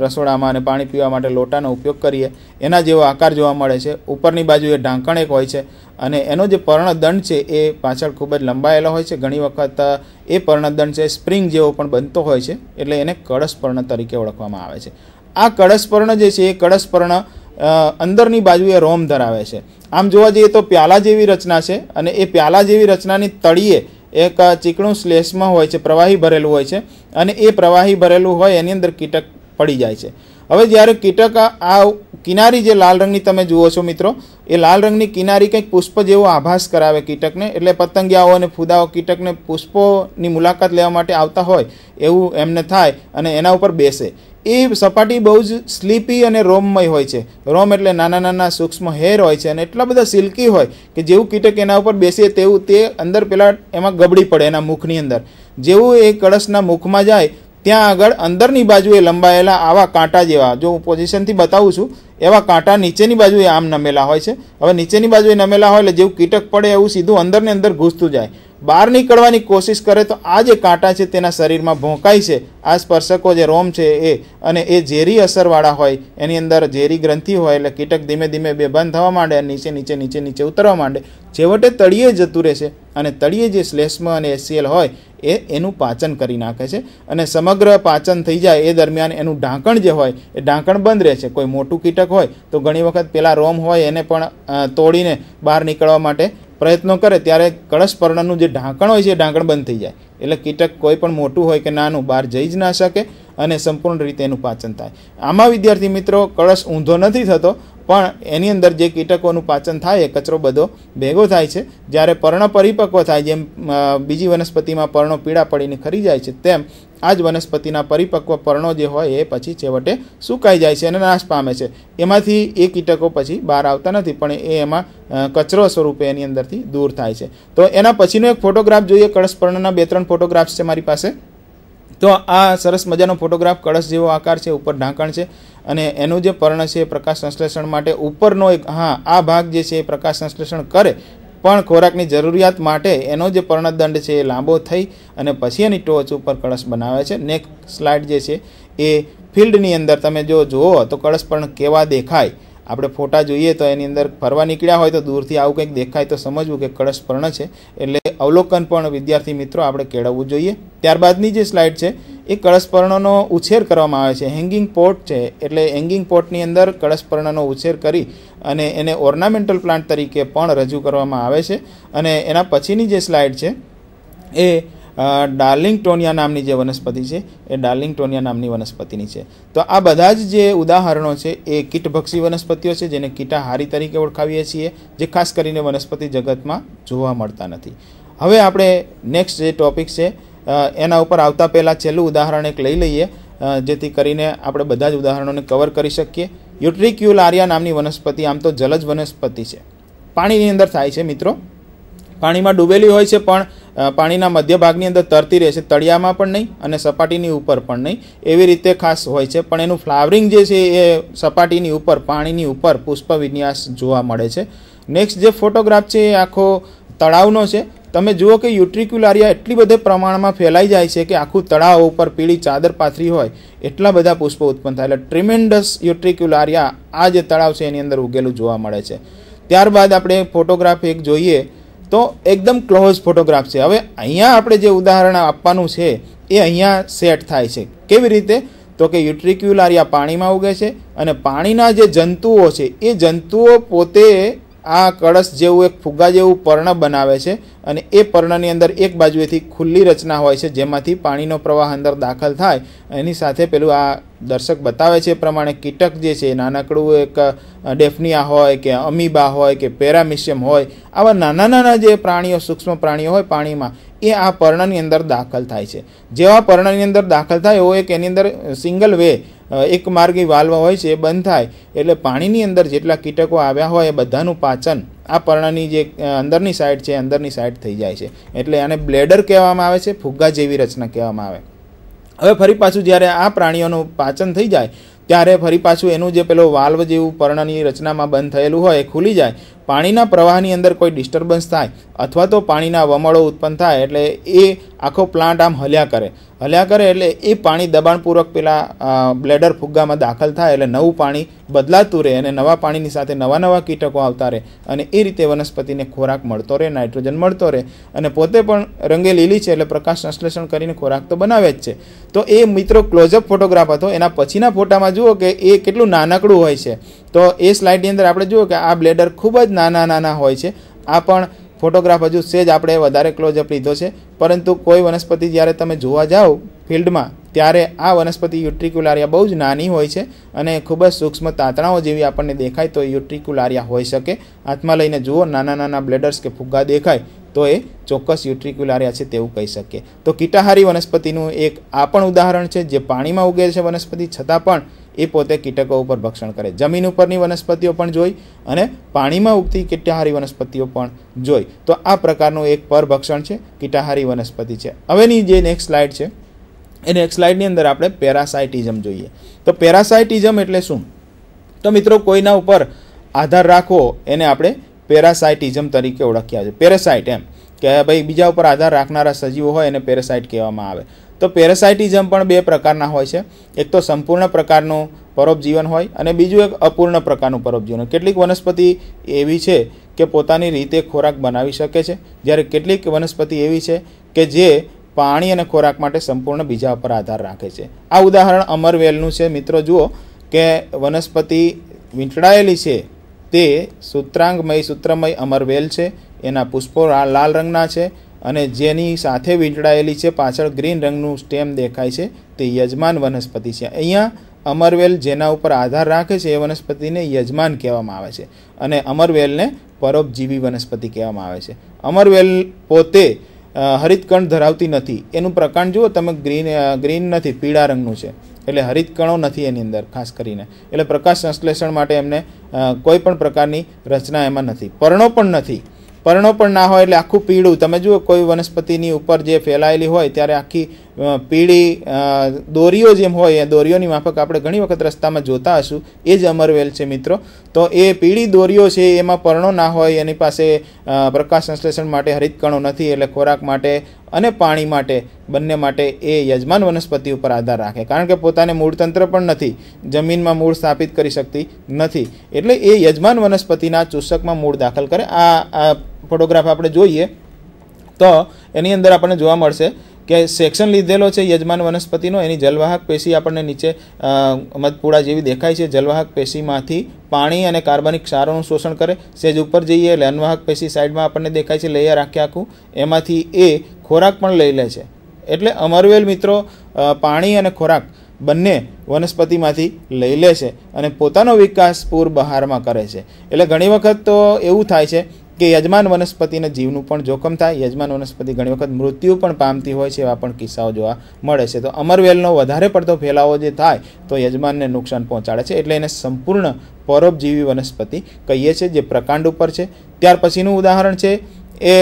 રસોડામાં અને પાણી પીવા માટે લોટાનો ઉપયોગ કરીએ એના જેવો આકાર જોવા મળે છે. ઉપરની બાજુએ ઢાંકણ એક હોય છે અને એનો જે પર્ણદંડ છે એ પાછળ ખૂબ જ લંબાયેલો હોય છે. ઘણી વખત એ પર્ણદંડ છે સ્પ્રિંગ જેવો પણ બનતો હોય છે એટલે એને કળશપર્ણ તરીકે ઓળખવામાં આવે છે. આ કળશપર્ણ જે છે એ કળશપર્ણ અંદરની બાજુએ રોમ ધરાવે છે. આમ જોવા જઈએ તો પ્યાલા જેવી રચના છે અને એ પ્યાલા જેવી રચનાની તળિયે એક ચીકણું શ્લેષ્મ હોય છે, પ્રવાહી ભરેલું હોય છે અને એ પ્રવાહી ભરેલું હોય એની અંદર કીટક પડી જાય છે. હવે જ્યારે કીટક આ કિનારી જે લાલ રંગની તમે જુઓ છો મિત્રો, એ લાલ રંગની કિનારી કંઈક પુષ્પ જેવો આભાસ કરાવે કીટકને. એટલે પતંગિયાઓ અને ફૂદાઓ કીટકને પુષ્પોની મુલાકાત લેવા માટે આવતા હોય એવું એમને થાય અને એના ઉપર બેસે. એ સપાટી બહુ જ સ્લીપી અને રોમમય હોય છે. રોમ એટલે નાના નાના સૂક્ષ્મ હેર હોય છે અને એટલા બધા સિલ્કી હોય કે જેવું કીટક એના ઉપર બેસે તેવું તે અંદર પેલા એમાં ગબડી પડે એના મુખની અંદર. જેવું એ કળશના મુખમાં જાય ત્યાં આગળ અંદરની બાજુએ લંબાયેલા આવા કાંટા જેવા, જો હું પોઝિશનથી બતાવું છું, એવા કાંટા નીચેની બાજુએ આમ નમેલા હોય છે. હવે નીચેની બાજુએ નમેલા હોય એટલે જેવું કીટક પડે એવું સીધું અંદરને અંદર ઘૂસતું જાય. બહાર નીકળવાની કોશિશ કરે તો આ જે કાંટા છે તેના શરીરમાં ભોંકાય છે. આ સ્પર્શકો જે રોમ છે એ અને એ ઝેરી અસરવાળા હોય, એની અંદર ઝેરી ગ્રંથિ હોય એટલે કીટક ધીમે ધીમે બેભાન થવા માંડે અને નીચે ઉતરવા માંડે. છેવટે તળિયે જતું રહેશે અને તળિયે જે શ્લેષ્મ અને HCl હોય એ એનું પાચન કરી નાખે છે અને સમગ્ર પાચન થઈ જાય એ દરમિયાન એનું ઢાંકણ જે હોય એ ઢાંકણ બંધ રહે છે. કોઈ મોટું કીટક હોય તો ઘણી વખત પેલા રોમ હોય એને પણ તોડીને બહાર નીકળવા માટે પ્રયત્નો કરે ત્યારે કળશપર્ણનું જે ઢાંકણ હોય છે એ ઢાંકણ બંધ થઈ જાય એટલે કીટક કોઈ પણ મોટું હોય કે નાનું બહાર જઈ જ ના શકે અને સંપૂર્ણ રીતે એનું પાચન થાય. આમાં વિદ્યાર્થી મિત્રો કળશ ઊંધો નથી થતો, પણ એની અંદર જે કીટકોનું પાચન થાય એ કચરો બધો ભેગો થાય છે. જ્યારે પર્ણ પરિપક્વ થાય, જેમ બીજી વનસ્પતિમાં પર્ણો પીળા પડીને ખરી જાય છે, તેમ આ જ વનસ્પતિના પરિપક્વ પર્ણો જે હોય એ પછી છેવટે સુકાઈ જાય છે અને નાશ પામે છે. એમાંથી એ કીટકો પછી બહાર આવતા નથી પણ એ એમાં કચરો સ્વરૂપે એની અંદરથી દૂર થાય છે. તો એના પછીનો એક ફોટોગ્રાફ જોઈએ. કળશપર્ણના 2-3 ફોટોગ્રાફ્સ છે મારી પાસે. તો આ સરસ મજાનો ફોટોગ્રાફ કળશ જેવો આકાર છે, ઉપર ઢાંકણ છે અને એનું જે પર્ણ છે એ પ્રકાશ સંશ્લેષણ માટે ઉપરનો એક આ ભાગ જે છે એ પ્રકાશ સંશ્લેષણ કરે, પણ ખોરાકની જરૂરિયાત માટે એનો જે પર્ણદંડ છે એ લાંબો થઈ અને પછી એની ટોચ ઉપર કળશ બનાવે છે. નેક્સ્ટ સ્લાઇડ જે છે એ ફિલ્ડની અંદર તમે જો જુઓ તો કળશ પર્ણ કેવા દેખાય. આપણે ફોટા જોઈએ તો એની અંદર ફરવા નીકળ્યા હોય તો દૂરથી આવું કંઈક દેખાય તો સમજવું કે કળશ પર્ણ છે. એટલે અવલોકન પણ વિદ્યાર્થી મિત્રો આપણે કેળવવું જોઈએ. ત્યારબાદની જે સ્લાઇડ છે એ કળશ પર્ણનો ઉછેર કરવામાં આવે છે. હેંગિંગ પોટ છે, એટલે હેંગિંગ પોટની અંદર કળશ પર્ણનો ઉછેર કરી અને એને ઓર્નામેન્ટલ પ્લાન્ટ તરીકે પણ રજૂ કરવામાં આવે છે. અને એના પછીની જે સ્લાઇડ છે એ ડાર્લિંગટોનિયા નામની જે વનસ્પતિ છે એ ડાર્લિંગટોનિયા નામની વનસ્પતિની છે. તો આ બધા જ જે ઉદાહરણો છે એ કીટભક્ષી વનસ્પતિઓ છે, જેને કીટાહારી તરીકે ઓળખાવીએ છીએ, જે ખાસ કરીને વનસ્પતિ જગતમાં જોવા મળતા નથી. હવે આપણે નેક્સ્ટ જે ટોપિક છે એના ઉપર આવતા પહેલાં છેલ્લું ઉદાહરણ એક લઈ લઈએ, જેથી કરીને આપણે બધા જ ઉદાહરણોને કવર કરી શકીએ. યુટ્રિક્યુલારિયા નામની વનસ્પતિ આમ તો જલજ વનસ્પતિ છે, પાણીની અંદર થાય છે મિત્રો. પાણીમાં ડૂબેલી હોય છે પણ પાણીના મધ્ય ભાગની અંદર તરતી રહે છે, તળિયામાં પણ નહીં અને સપાટીની ઉપર પણ નહીં, એવી રીતે ખાસ હોય છે. પણ એનું ફ્લાવરિંગ જે છે એ સપાટીની ઉપર, પાણીની ઉપર પુષ્પ વિન્યાસ જોવા મળે છે. નેક્સ્ટ જે ફોટોગ્રાફ છે એ આખો તળાવનો છે. તમે જુઓ કે યુટ્રિક્યુલારિયા એટલી બધે પ્રમાણમાં ફેલાઈ જાય છે કે આખું તળાવ ઉપર પીળી ચાદર પાથરી હોય એટલા બધા પુષ્પો ઉત્પન્ન થાય. એટલે ટ્રીમેન્ડસ યુટ્રિક્યુલારિયા આ જે તળાવ છે એની અંદર ઉગેલું જોવા મળે છે. ત્યારબાદ આપણે ફોટોગ્રાફ એક જોઈએ તો એકદમ ક્લોઝ ફોટોગ્રાફ છે. હવે અહીંયા આપણે જે ઉદાહરણ આપવાનું છે એ અહીંયા સેટ થાય છે. કેવી રીતે? તો કે યુટ્રિક્યુલારિયા પાણીમાં ઉગે છે અને પાણીના જે જંતુઓ છે એ જંતુઓ પોતે આ કળશ જેવું એક ફુગ્ગા જેવું પર્ણ બનાવે છે અને એ પર્ણની અંદર એક બાજુએથી ખુલ્લી રચના હોય છે જેમાંથી પાણીનો પ્રવાહ અંદર દાખલ થાય. એની સાથે પેલું આ દર્શક બતાવે છે એ પ્રમાણે કીટક જે છે નાનકડું એક ડેફનિયા હોય કે અમીબા હોય કે પેરામિશિયમ હોય, આવા નાના નાના જે પ્રાણીઓ, સૂક્ષ્મ પ્રાણીઓ હોય પાણીમાં, એ આ પર્ણની અંદર દાખલ થાય છે. જેવા પર્ણની અંદર દાખલ થાય એવો એક એની અંદર સિંગલ વે એક માર્ગી વાલ્વ હોય છે, એ બંધ થાય એટલે પાણીની અંદર જેટલા કીટકો આવ્યા હોય એ બધાનું પાચન આ પર્ણની જે અંદરની સાઈડ છે અંદરની સાઈડ થઈ જાય છે. એટલે આને બ્લેડર કહેવામાં આવે છે, ફુગ્ગા જેવી રચના કહેવામાં આવે. હવે ફરી પાછું જ્યારે આ પ્રાણીઓનું પાચન થઈ જાય ત્યારે ફરી પાછું એનું જે પેલો વાલ્વ જેવું પર્ણની રચનામાં બંધ થયેલું હોય એ ખુલી જાય. પાણીના પ્રવાહની અંદર કોઈ ડિસ્ટર્બન્સ થાય અથવા તો પાણીના વમળો ઉત્પન્ન થાય એટલે એ આખો પ્લાન્ટ આમ હલ્યા કરે એટલે એ પાણી દબાણપૂર્વક પેલા બ્લેડર ફુગ્ગામાં દાખલ થાય એટલે નવું પાણી બદલાતું રહે અને નવા પાણીની સાથે નવા કીટકો આવતા રહે અને એ રીતે વનસ્પતિને ખોરાક મળતો રહે, નાઇટ્રોજન મળતો રહે અને પોતે પણ રંગે લીલી છે એટલે પ્રકાશ સંશ્લેષણ કરીને ખોરાક તો બનાવે જ છે. તો એ મિત્રો ક્લોઝઅપ ફોટોગ્રાફ હતો. એના પછીના ફોટામાં જુઓ કે એ કેટલું નાનકડું હોય છે. તો એ સ્લાઇડની અંદર આપણે જુઓ કે આ બ્લેડર ખૂબ જ નાના હોય છે. આ પણ ફોટોગ્રાફ હજુ સેજ આપણે વધારે ક્લોઝઅપ લીધો છે, પરંતુ કોઈ વનસ્પતિ જ્યારે તમે જોવા જાઓ ફિલ્ડમાં ત્યારે આ વનસ્પતિ યુટ્રિક્યુલારિયા બહુ જ નાની હોય છે અને ખૂબ જ સૂક્ષ્મ તાતણાઓ જેવી આપણને દેખાય તો યુટ્રિક્યુલારિયા હોઈ શકે. હાથમાં લઈને જુઓ, નાના બ્લેડર્સ કે ફુગ્ગા દેખાય તો એ ચોક્કસ યુટ્રિક્યુલારિયા છે તેવું કહી શકીએ. તો કીટાહારી વનસ્પતિનું એક આ પણ ઉદાહરણ છે, જે પાણીમાં ઉગે છે વનસ્પતિ છતાં પણ એ પોતે કીટકો ઉપર ભક્ષણ કરે. જમીન ઉપરની વનસ્પતિઓ પણ જોઈ અને પાણીમાં ઉગતી કીટાહારી વનસ્પતિઓ પણ જોઈ. તો આ પ્રકારનું એક પરભક્ષણ છે, કીટાહારી વનસ્પતિ છે. હવેની જે નેક્સ્ટ સ્લાઇડ છે એ નેક્સ્ટ સ્લાઇડની અંદર આપણે પેરાસાઇટિઝમ જોઈએ. તો પેરાસાઇટિઝમ એટલે શું? તો મિત્રો કોઈના ઉપર આધાર રાખવો એને આપણે પેરાસાઇટિઝમ તરીકે ઓળખ્યા છે. પેરાસાઇટ એમ કે ભાઈ બીજા ઉપર આધાર રાખનારા સજીવો હોય એને પેરાસાઇટ કહેવામાં આવે. તો પેરાસાઇટિઝમ પણ બે પ્રકારના હોય છે. એક તો સંપૂર્ણ પ્રકારનું પરોપજીવન હોય અને બીજું એક અપૂર્ણ પ્રકારનું પરોપજીવન. કેટલીક વનસ્પતિ એવી છે કે પોતાની રીતે ખોરાક બનાવી શકે છે, જ્યારે કેટલીક વનસ્પતિ એવી છે કે જે પાણી અને ખોરાક માટે સંપૂર્ણ બીજા ઉપર આધાર રાખે છે. આ ઉદાહરણ અમરવેલનું છે. મિત્રો જુઓ કે વનસ્પતિ વીંટળાયેલી છે તે સૂત્રમય અમરવેલ છે. એના પુષ્પો લાલ રંગના છે અને જેની સાથે વીંટળાયેલી છે પાછળ ગ્રીન રંગનું સ્ટેમ દેખાય છે તે યજમાન વનસ્પતિ છે. અહીંયા અમરવેલ જેના ઉપર આધાર રાખે છે એ વનસ્પતિને યજમાન કહેવામાં આવે છે અને અમરવેલને પરોપજીવી વનસ્પતિ કહેવામાં આવે છે. અમરવેલ પોતે હરિતકણ ધરાવતી નથી. એનું પ્રકાંડ જુઓ તમે, ગ્રીન નથી, પીળા રંગનું છે, એટલે હરિતકણો નથી એની અંદર ખાસ કરીને. એટલે પ્રકાશ સંશ્લેષણ માટે એમને કોઈ પણ પ્રકારની રચના એમાં નથી. પર્ણો પણ નથી. પર્ણો પણ ના હોય એટલે આખું પીળું, તમે જુઓ કોઈ વનસ્પતિની ઉપર જે ફેલાયેલી હોય ત્યારે આખી પીળી દોરીઓ જેમ હોય, એ દોરીઓની માફક આપણે ઘણી વખત રસ્તામાં જોતા હશું, એ જ અમરવેલ છે મિત્રો. તો એ પીળી દોરીઓ છે એમાં પર્ણો ના હોય, એની પાસે પ્રકાશ સંશ્લેષણ માટે હરિતકણો નથી, એટલે ખોરાક માટે અને પાણી માટે બંને માટે એ યજમાન વનસ્પતિ ઉપર આધાર રાખે, કારણ કે પોતાને મૂળતંત્ર પણ નથી, જમીનમાં મૂળ સ્થાપિત કરી શકતી નથી, એટલે એ યજમાન વનસ્પતિના ચૂસકમાં મૂળ દાખલ કરે. આ ફોટોગ્રાફ આપણે જોઈએ તો એની અંદર આપણને જોવા મળશે કે સેક્શન લીધેલો છે યજમાન વનસ્પતિનો. એની જલવાહક પેશી આપણને નીચે મધપૂડા જેવી દેખાય છે. જલવાહક પેશીમાંથી પાણી અને કાર્બનિક ક્ષારોનું શોષણ કરે. સેજ ઉપર જઈએ એટલે અન્વાહક પેશી સાઈડમાં આપણને દેખાય છે, લેયર આખું, એમાંથી એ ખોરાક પણ લઈ લે છે. એટલે અમરવેલ મિત્રો પાણી અને ખોરાક બંને વનસ્પતિમાંથી લઈ લે છે અને પોતાનો વિકાસ પૂર બહારમાં કરે છે. એટલે ઘણી વખત તો એવું થાય છે કે યજમાન વનસ્પતિને જીવનું પણ જોખમ થાય, યજમાન વનસ્પતિ ઘણી વખત મૃત્યુ પણ પામતી હોય છે, એવા પણ કિસ્સાઓ જોવા મળે છે. તો અમરવેલનો વધારે પડતો ફેલાવો જે થાય તો યજમાનને નુકસાન પહોંચાડે છે, એટલે એને સંપૂર્ણ પરોપજીવી વનસ્પતિ કહીએ છીએ, જે પ્રકાંડ ઉપર છે. ત્યાર પછીનું ઉદાહરણ છે એ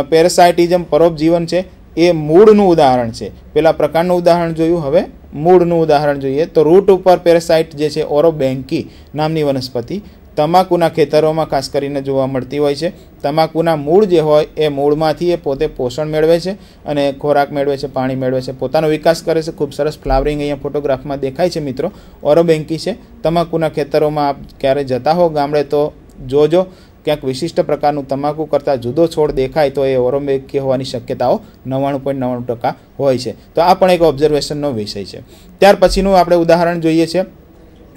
પેરાસાઇટિઝમ, પરોપજીવન છે, એ મૂળનું ઉદાહરણ છે. પહેલાં પ્રકાંડનું ઉદાહરણ જોયું, હવે મૂળનું ઉદાહરણ જોઈએ. તો રૂટ ઉપર પેરાસાઇટ જે છે ઓરોબેન્કી નામની વનસ્પતિ તમાકુના ખેતરોમાં ખાસ કરીને જોવા મળતી હોય છે. તમાકુના મૂળ જે હોય એ મૂળમાંથી એ પોતે પોષણ મેળવે છે અને ખોરાક મેળવે છે, પાણી મેળવે છે, પોતાનો વિકાસ કરે છે. ખૂબ સરસ ફ્લાવરિંગ અહીંયા ફોટોગ્રાફમાં દેખાય છે મિત્રો. ઓરોબેન્કી છે. તમાકુના ખેતરોમાં આપ ક્યારે જતા હો ગામડે તો જોજો, ક્યાંક વિશિષ્ટ પ્રકારનું તમાકુ કરતાં જુદો છોડ દેખાય તો એ ઓરોબેન્કી હોવાની શક્યતાઓ 99.99% હોય છે. તો આ પણ એક ઓબ્ઝર્વેશનનો વિષય છે. ત્યાર પછીનું આપણે ઉદાહરણ જોઈએ છે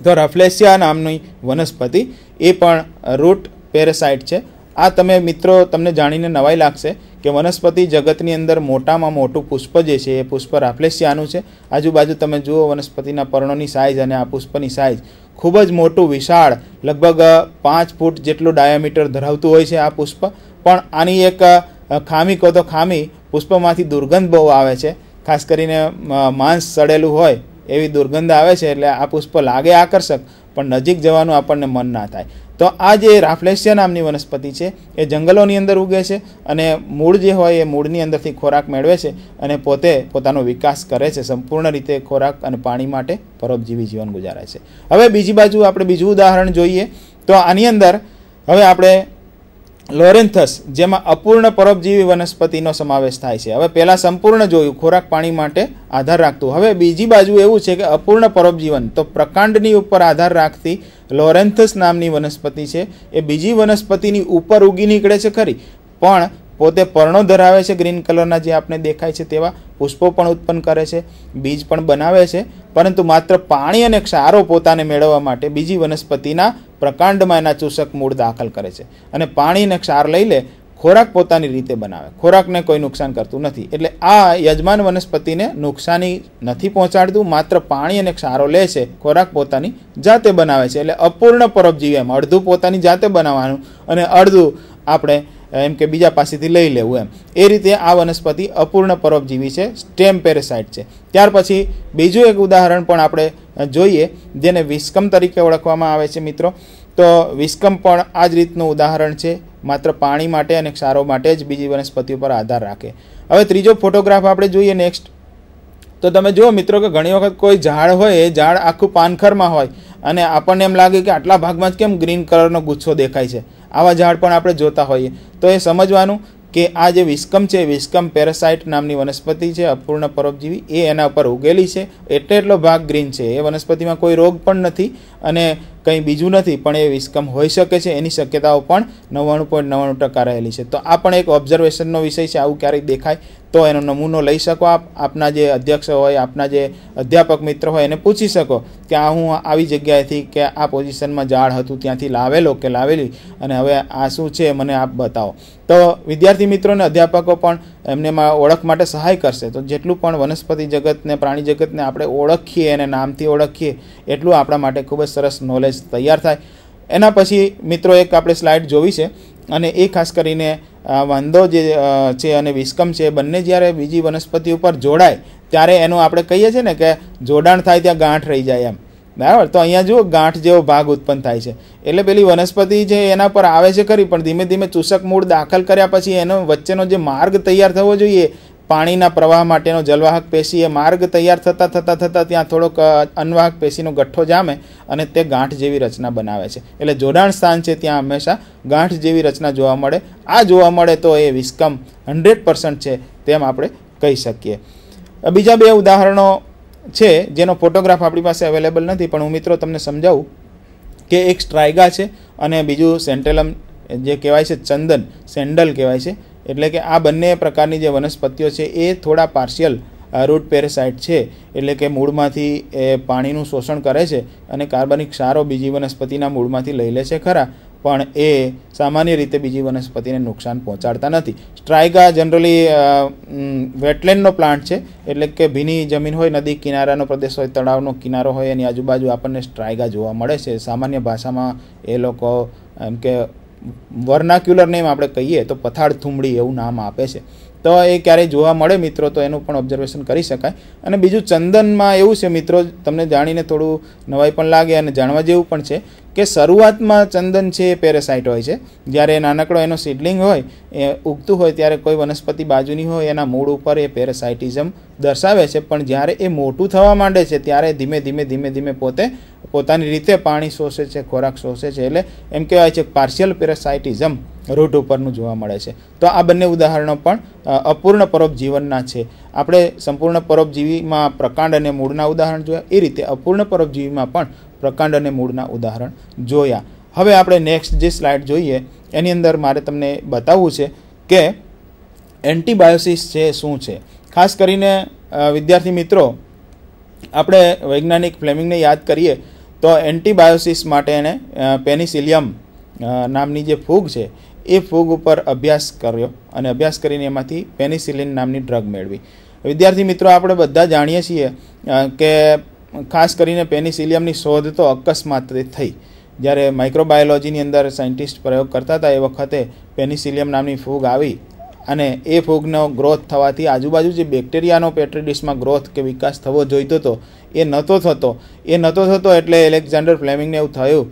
તો રફલેસિયા નામની વનસ્પતિ, એ પણ રૂટ પેરાસાઇટ છે. આ તમે મિત્રો તમને જાણીને નવાઈ લાગશે કે વનસ્પતિ જગતની અંદર મોટામાં મોટું પુષ્પ જે છે એ પુષ્પ રાફલેસિયાનું છે. આજુબાજુ તમે જુઓ વનસ્પતિના પર્ણોની સાઇઝ અને આ પુષ્પની સાઇઝ ખૂબ જ મોટું, વિશાળ, લગભગ 5 ફૂટ જેટલું ડાયામીટર ધરાવતું હોય છે આ પુષ્પ. પણ આની એક ખામી કહો તો ખામી, પુષ્પમાંથી દુર્ગંધ બહુ આવે છે, ખાસ કરીને માંસ સડેલું હોય એવી દુર્ગંધ આવે છે. એટલે આ પુષ્પ લાગે આકર્ષક પણ નજીક જવાનું આપણને મન ના થાય. તો આ જે રાફલેસિયા નામની વનસ્પતિ છે એ જંગલોની અંદર ઉગે છે અને મૂળ જે હોય એ મૂળની અંદરથી ખોરાક મેળવે છે અને પોતે પોતાનો વિકાસ કરે છે. સંપૂર્ણ રીતે ખોરાક અને પાણી માટે પરોપજીવી જીવન ગુજારે છે. હવે બીજી બાજુ આપણે બીજું ઉદાહરણ જોઈએ તો આની અંદર હવે આપણે લોરેન્થસ, જેમાં અપૂર્ણ પરોપજીવી વનસ્પતિનો સમાવેશ થાય છે. હવે પહેલાં સંપૂર્ણ જોયું, ખોરાક પાણી માટે આધાર રાખતું. હવે બીજી બાજુ એવું છે કે અપૂર્ણ પરોપજીવન, તો પ્રકાંડની ઉપર આધાર રાખતી લોરેન્થસ નામની વનસ્પતિ છે. એ બીજી વનસ્પતિની ઉપર ઉગી નીકળે છે ખરી, પણ પોતે પર્ણો ધરાવે છે, ગ્રીન કલરના જે આપણે દેખાય છે તેવા. પુષ્પો પણ ઉત્પન્ન કરે છે, બીજ પણ બનાવે છે, પરંતુ માત્ર પાણી અને ક્ષારો પોતાને મેળવવા માટે બીજી વનસ્પતિના પ્રકાંડમાં એના ચૂસક મૂળ દાખલ કરે છે અને પાણી અને ક્ષાર લઈ લે, ખોરાક પોતાની રીતે બનાવે, ખોરાકને કોઈ નુકસાન કરતું નથી. એટલે આ યજમાન વનસ્પતિને નુકસાની નથી પહોંચાડતું, માત્ર પાણી અને ક્ષારો લે છે, ખોરાક પોતાની જાતે બનાવે છે. એટલે અપૂર્ણ પરોપજીવી, એમ અડધું પોતાની જાતે બનાવવાનું અને અડધું આપણે એમ કે બીજા પાસેથી લઈ લેવું, એમ એ રીતે આ વનસ્પતિ અપૂર્ણ પરોપજીવી છે, સ્ટેમ પેરાસાઇટ છે. ત્યાર પછી બીજું એક ઉદાહરણ પણ આપણે જોઈએ જેને વિસ્કમ તરીકે ઓળખવામાં આવે છે મિત્રો. તો વિસ્કમ પણ આ જ રીતનું ઉદાહરણ છે, માત્ર પાણી માટે અને ક્ષારો માટે જ બીજી વનસ્પતિ ઉપર આધાર રાખે. હવે ત્રીજો ફોટોગ્રાફ આપણે જોઈએ નેક્સ્ટ. તો તમે જુઓ મિત્રો કે ઘણી વખત કોઈ ઝાડ હોય, એ ઝાડ આખું પાનખરમાં હોય અને આપણને એમ લાગે કે આટલા ભાગમાં જ કેમ ગ્રીન કલરનો ગુચ્છો દેખાય છે. આવા ઝાડ પણ આપણે જોતા હોઈએ. તો એ સમજવાનું કે આ જે વિસ્કમ છે, વિસ્કમ પેરાસાઇટ નામની વનસ્પતિ છે, અપૂર્ણ પરોપજીવી, એ એના ઉપર ઉગેલી છે, એટલો ભાગ ગ્રીન છે. એ વનસ્પતિમાં કોઈ રોગ પણ નથી અને કંઈ બીજું નથી, પણ એ વિસ્કમ હોઈ શકે છે, એની શક્યતાઓ પણ 99.99% રહેલી છે. તો આ પણ એક ઓબ્ઝર્વેશનનો વિષય છે. આવું ક્યારેક દેખાય તો એનો નમૂનો લઈ શકો આપ, આપના જે અધ્યક્ષ હોય, આપના જે અધ્યાપક મિત્ર હોય એને પૂછી શકો કે આ હું આવી જગ્યાએથી કે આ પોઝિશનમાં ઝાડ હતું ત્યાંથી લાવેલો કે લાવેલી અને હવે આ શું છે મને આપ બતાવો. તો વિદ્યાર્થી મિત્રોને અધ્યાપકો પણ એમનેમાં ઓળખ માટે સહાય કરશે. તો જેટલું પણ વનસ્પતિ જગતને, પ્રાણી જગતને આપણે ઓળખીએ અને નામથી ઓળખીએ એટલું આપણા માટે ખૂબ જ સરસ નોલેજ તૈયાર થાય. એના પછી મિત્રો એક આપણે સ્લાઇડ જોવી છે અને એ ખાસ કરીને વાંદો જે છે અને વિસ્કમ છે, બંને જ્યારે બીજી વનસ્પતિ ઉપર જોડાય ત્યારે એનું આપણે કહીએ છીએ ને કે જોડાણ થાય ત્યાં ગાંઠ રહી જાય, એમ બરાબર. તો અહીંયા જુઓ ગાંઠ જેવો ભાગ ઉત્પન્ન થાય છે, એટલે પેલી વનસ્પતિ છે એના પર આવે છે ખરી, પણ ધીમે ધીમે ચૂસક મૂળ દાખલ કર્યા પછી એનો વચ્ચેનો જે માર્ગ તૈયાર થવો જોઈએ પાણીના પ્રવાહ માટેનો જલવાહક પેશી, એ માર્ગ તૈયાર થતાં ત્યાં થોડોક અનવાહક પેશીનો ગઠ્ઠો જામે અને તે ગાંઠ જેવી રચના બનાવે છે. એટલે જોડાણ સ્થાન છે ત્યાં હંમેશા ગાંઠ જેવી રચના જોવા મળે. આ જોવા મળે તો એ વિસ્કમ 100% છે તેમ આપણે કહી શકીએ. બીજા બે ઉદાહરણો છે જેનો ફોટોગ્રાફ આપણી પાસે અવેલેબલ નથી, પણ હું મિત્રો તમને સમજાવું કે એક સ્ટ્રાઇગા છે અને બીજું સેન્ટેલમ જે કહેવાય છે ચંદન, સેન્ડલ કહેવાય છે. એટલે કે આ બંને પ્રકારની જે વનસ્પતિઓ છે એ થોડા પાર્શિયલ રૂટ પેરેસાઇટ છે, એટલે કે મૂળમાંથી એ પાણીનું શોષણ કરે છે અને કાર્બનિક ક્ષારો બીજી વનસ્પતિના મૂળમાંથી લઈ લે છે ખરા, પણ એ સામાન્ય રીતે બીજી વનસ્પતિને નુકસાન પહોંચાડતા નથી. સ્ટ્રાઇગા જનરલી વેટલેન્ડનો પ્લાન્ટ છે, એટલે કે ભીની જમીન હોય, નદી કિનારાનો પ્રદેશ હોય, તળાવનો કિનારો હોય, એની આજુબાજુ આપણને સ્ટ્રાઇગા જોવા મળે છે. સામાન્ય ભાષામાં એ લોકો એમ કે વર્નાક્યુલર નેમ આપણે કહીએ તો પથાળ થુમડી એવું નામ આપે છે. તો એ ક્યારેય જોવા મળે મિત્રો તો એનું પણ ઓબ્ઝર્વેશન કરી શકાય. અને બીજું ચંદનમાં એવું છે મિત્રો, તમને જાણીને થોડું નવાઈ પણ લાગે અને જાણવા જેવું પણ છે કે શરૂઆતમાં ચંદન છે એ પેરેસાઇટ હોય છે. જ્યારે નાનકડો એનો સીડલિંગ હોય, એ ઉગતું હોય ત્યારે કોઈ વનસ્પતિ બાજુની હોય એના મૂળ ઉપર એ પેરેસાઇટિઝમ દર્શાવે છે, પણ જ્યારે એ મોટું થવા માંડે છે ત્યારે ધીમે ધીમે પોતે પોતાની રીતે પાણી શોષે છે, ખોરાક શોષે છે. એટલે એમ કહેવાય છે પાર્શિયલ પેરેસાઇટિઝમ રૂટ ઉપરનું જોવા મળે છે. તો આ બંને ઉદાહરણો પણ અપૂર્ણ પરોપજીવનના છે. આપણે સંપૂર્ણ પરોપજીવીમાં પ્રકાંડ અને મૂળના ઉદાહરણ જોયા, એ રીતે અપૂર્ણ પરોપજીવીમાં પણ પ્રકાંડ અને મૂળના ઉદાહરણ જોયા. હવે આપણે નેક્સ્ટ જે સ્લાઇડ જોઈએ એની અંદર મારે તમને બતાવવું છે કે એન્ટીબાયોસિસ છે શું છે. ખાસ કરીને વિદ્યાર્થી મિત્રો, આપણે વૈજ્ઞાનિક ફ્લેમિંગને યાદ કરીએ તો એન્ટીબાયોસિસ માટે એણે પેનિસિલિયમ નામની જે ફૂગ છે એ ફૂગ ઉપર અભ્યાસ કર્યો અને અભ્યાસ કરીને એમાંથી પેનિસિલિન નામની ડ્રગ મેળવી. વિદ્યાર્થી મિત્રો, આપણે બધા જાણીએ છીએ કે ખાસ કરીને પેનિસિલિયમની શોધ તો અકસ્માતે થઈ. જ્યારે માઇક્રોબાયોલોજીની અંદર સાયન્ટિસ્ટ પ્રયોગ કરતા હતા એ વખતે પેનિસિલિયમ નામની ફૂગ આવી અને એ ફૂગનો ગ્રોથ થવાથી આજુબાજુ જે બેક્ટેરિયાનો પેટ્રી ડિશમાં ગ્રોથ કે વિકાસ થવો જોઈતો હતો એ નહોતો થતો. એટલે એલેક્ઝાન્ડર ફ્લેમિંગને એવું થયું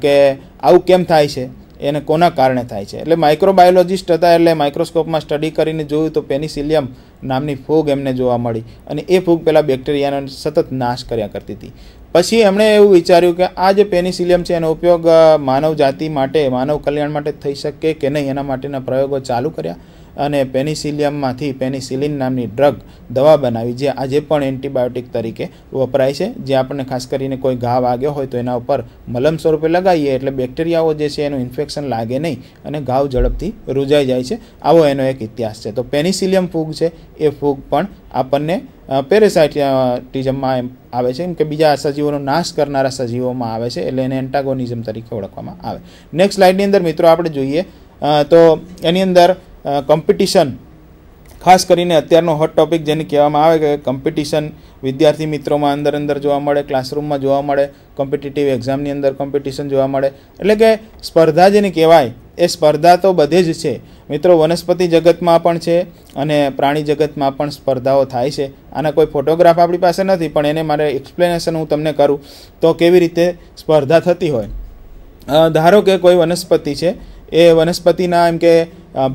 કે આવું કેમ થાય છે, એને કોના કારણે થાય છે. એટલે માઇક્રોબાયોલોજિસ્ટ હતા, એટલે માઇક્રોસ્કોપમાં સ્ટડી કરીને જોયું તો પેનિસિલિયમ નામની ફૂગ એમને જોવા મળી અને એ ફૂગ પેલા બેક્ટેરિયાનો સતત નાશ કર્યા કરતી હતી. પછી એમણે એવું વિચાર્યું કે આ જે પેનિસિલિયમ છે એનો ઉપયોગ માનવ જાતિ માટે, માનવ કલ્યાણ માટે થઈ શકે કે નહીં, એના માટેના પ્રયોગો ચાલુ કર્યા અને પેનિસિલિયમમાંથી પેનિસિલિન નામની ડ્રગ દવા બનાવી, જે આજે પણ એન્ટીબાયોટિક તરીકે વપરાય છે. જે આપણને ખાસ કરીને કોઈ ઘા વાગ્યો હોય તો એના ઉપર મલમ સ્વરૂપે લગાવીએ એટલે બેક્ટેરિયાઓ જે છે એનું ઇન્ફેક્શન લાગે નહીં અને ઘાવ ઝડપથી રૂજાઈ જાય છે. આવો એનો એક ઇતિહાસ છે. તો પેનિસિલિયમ ફૂગ છે એ ફૂગ પણ આપણને પેરેસાઇટિઝમમાં આવે છે, એમ કે બીજા સજીવોનો નાશ કરનારા સજીવોમાં આવે છે, એટલે એને એન્ટાગોનિઝમ તરીકે ઓળખવામાં આવે. નેક્સ્ટ સ્લાઇડની અંદર મિત્રો આપણે જોઈએ તો એની અંદર કોમ્પિટિશન, ખાસ કરીને અત્યારનો હોટ ટોપિક જેને કહેવામાં આવે કે કોમ્પિટિશન વિદ્યાર્થી મિત્રોમાં અંદર જોવા મળે, ક્લાસરૂમમાં જોવા મળે, કોમ્પિટિટિવ એક્ઝામની અંદર કોમ્પિટિશન જોવા મળે. એટલે કે સ્પર્ધા જેને કહેવાય એ સ્પર્ધા તો બધે જ છે મિત્રો. વનસ્પતિ જગતમાં પણ છે અને પ્રાણી જગતમાં પણ સ્પર્ધાઓ થાય છે. આના કોઈ ફોટોગ્રાફ આપણી પાસે નથી, પણ એને મારે એક્સપ્લેનેશન હું તમને કરું તો કેવી રીતે સ્પર્ધા થતી હોય. ધારો કે કોઈ વનસ્પતિ છે, એ વનસ્પતિના એમ કે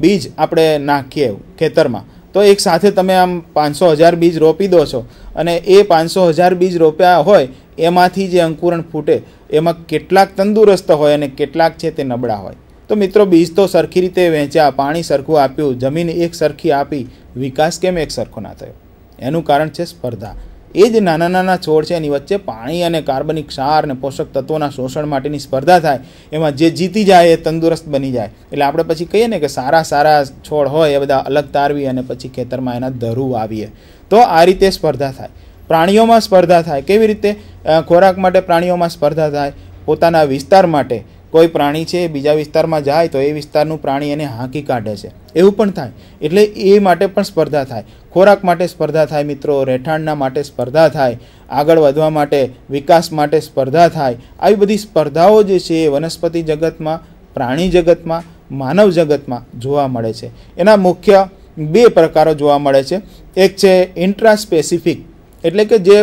બીજ આપણે નાખીએ ખેતરમાં, તો એક સાથે તમે આમ 500,000 બીજ રોપી દો છો અને એ 500,000 બીજ રોપ્યા હોય એમાંથી જે અંકુરણ ફૂટે એમાં કેટલાક તંદુરસ્ત હોય અને કેટલાક છે તે નબળા હોય. તો મિત્રો, બીજ તો સરખી રીતે વહેંચ્યા, પાણી સરખું આપ્યું, જમીન એક સરખી આપી, વિકાસ કેમ એક સરખો ના થયો? એનું કારણ છે સ્પર્ધા. એ જ નાના છોડ છે એની વચ્ચે પાણી અને કાર્બનિક ક્ષાર અને પોષક તત્વોના શોષણ માટેની સ્પર્ધા થાય, એમાં જે જીતી જાય એ તંદુરસ્ત બની જાય. એટલે આપણે પછી કહીએ ને કે સારા છોડ હોય એ બધા અલગ તારવી અને પછી ખેતરમાં એના ધરું આવીએ. તો આ રીતે સ્પર્ધા થાય. પ્રાણીઓમાં સ્પર્ધા થાય. કેવી રીતે? ખોરાક માટે પ્રાણીઓમાં સ્પર્ધા થાય. પોતાના વિસ્તાર માટે કોઈ પ્રાણી છે બીજા વિસ્તારમાં જાય તો એ વિસ્તારનું પ્રાણી એને હાંકી કાઢે છે, એવું પણ થાય. એટલે એ માટે પણ સ્પર્ધા થાય. ખોરાક માટે સ્પર્ધા થાય મિત્રો, રહેઠાણના માટે સ્પર્ધા થાય, આગળ વધવા માટે, વિકાસ માટે સ્પર્ધા થાય. આવી બધી સ્પર્ધાઓ જે છે એ વનસ્પતિ જગતમાં, પ્રાણી જગતમાં, માનવ જગતમાં જોવા મળે છે. એના મુખ્ય બે પ્રકારો જોવા મળે છે. એક છે ઇન્ટ્રાસ્પેસિફિક, એટલે કે જે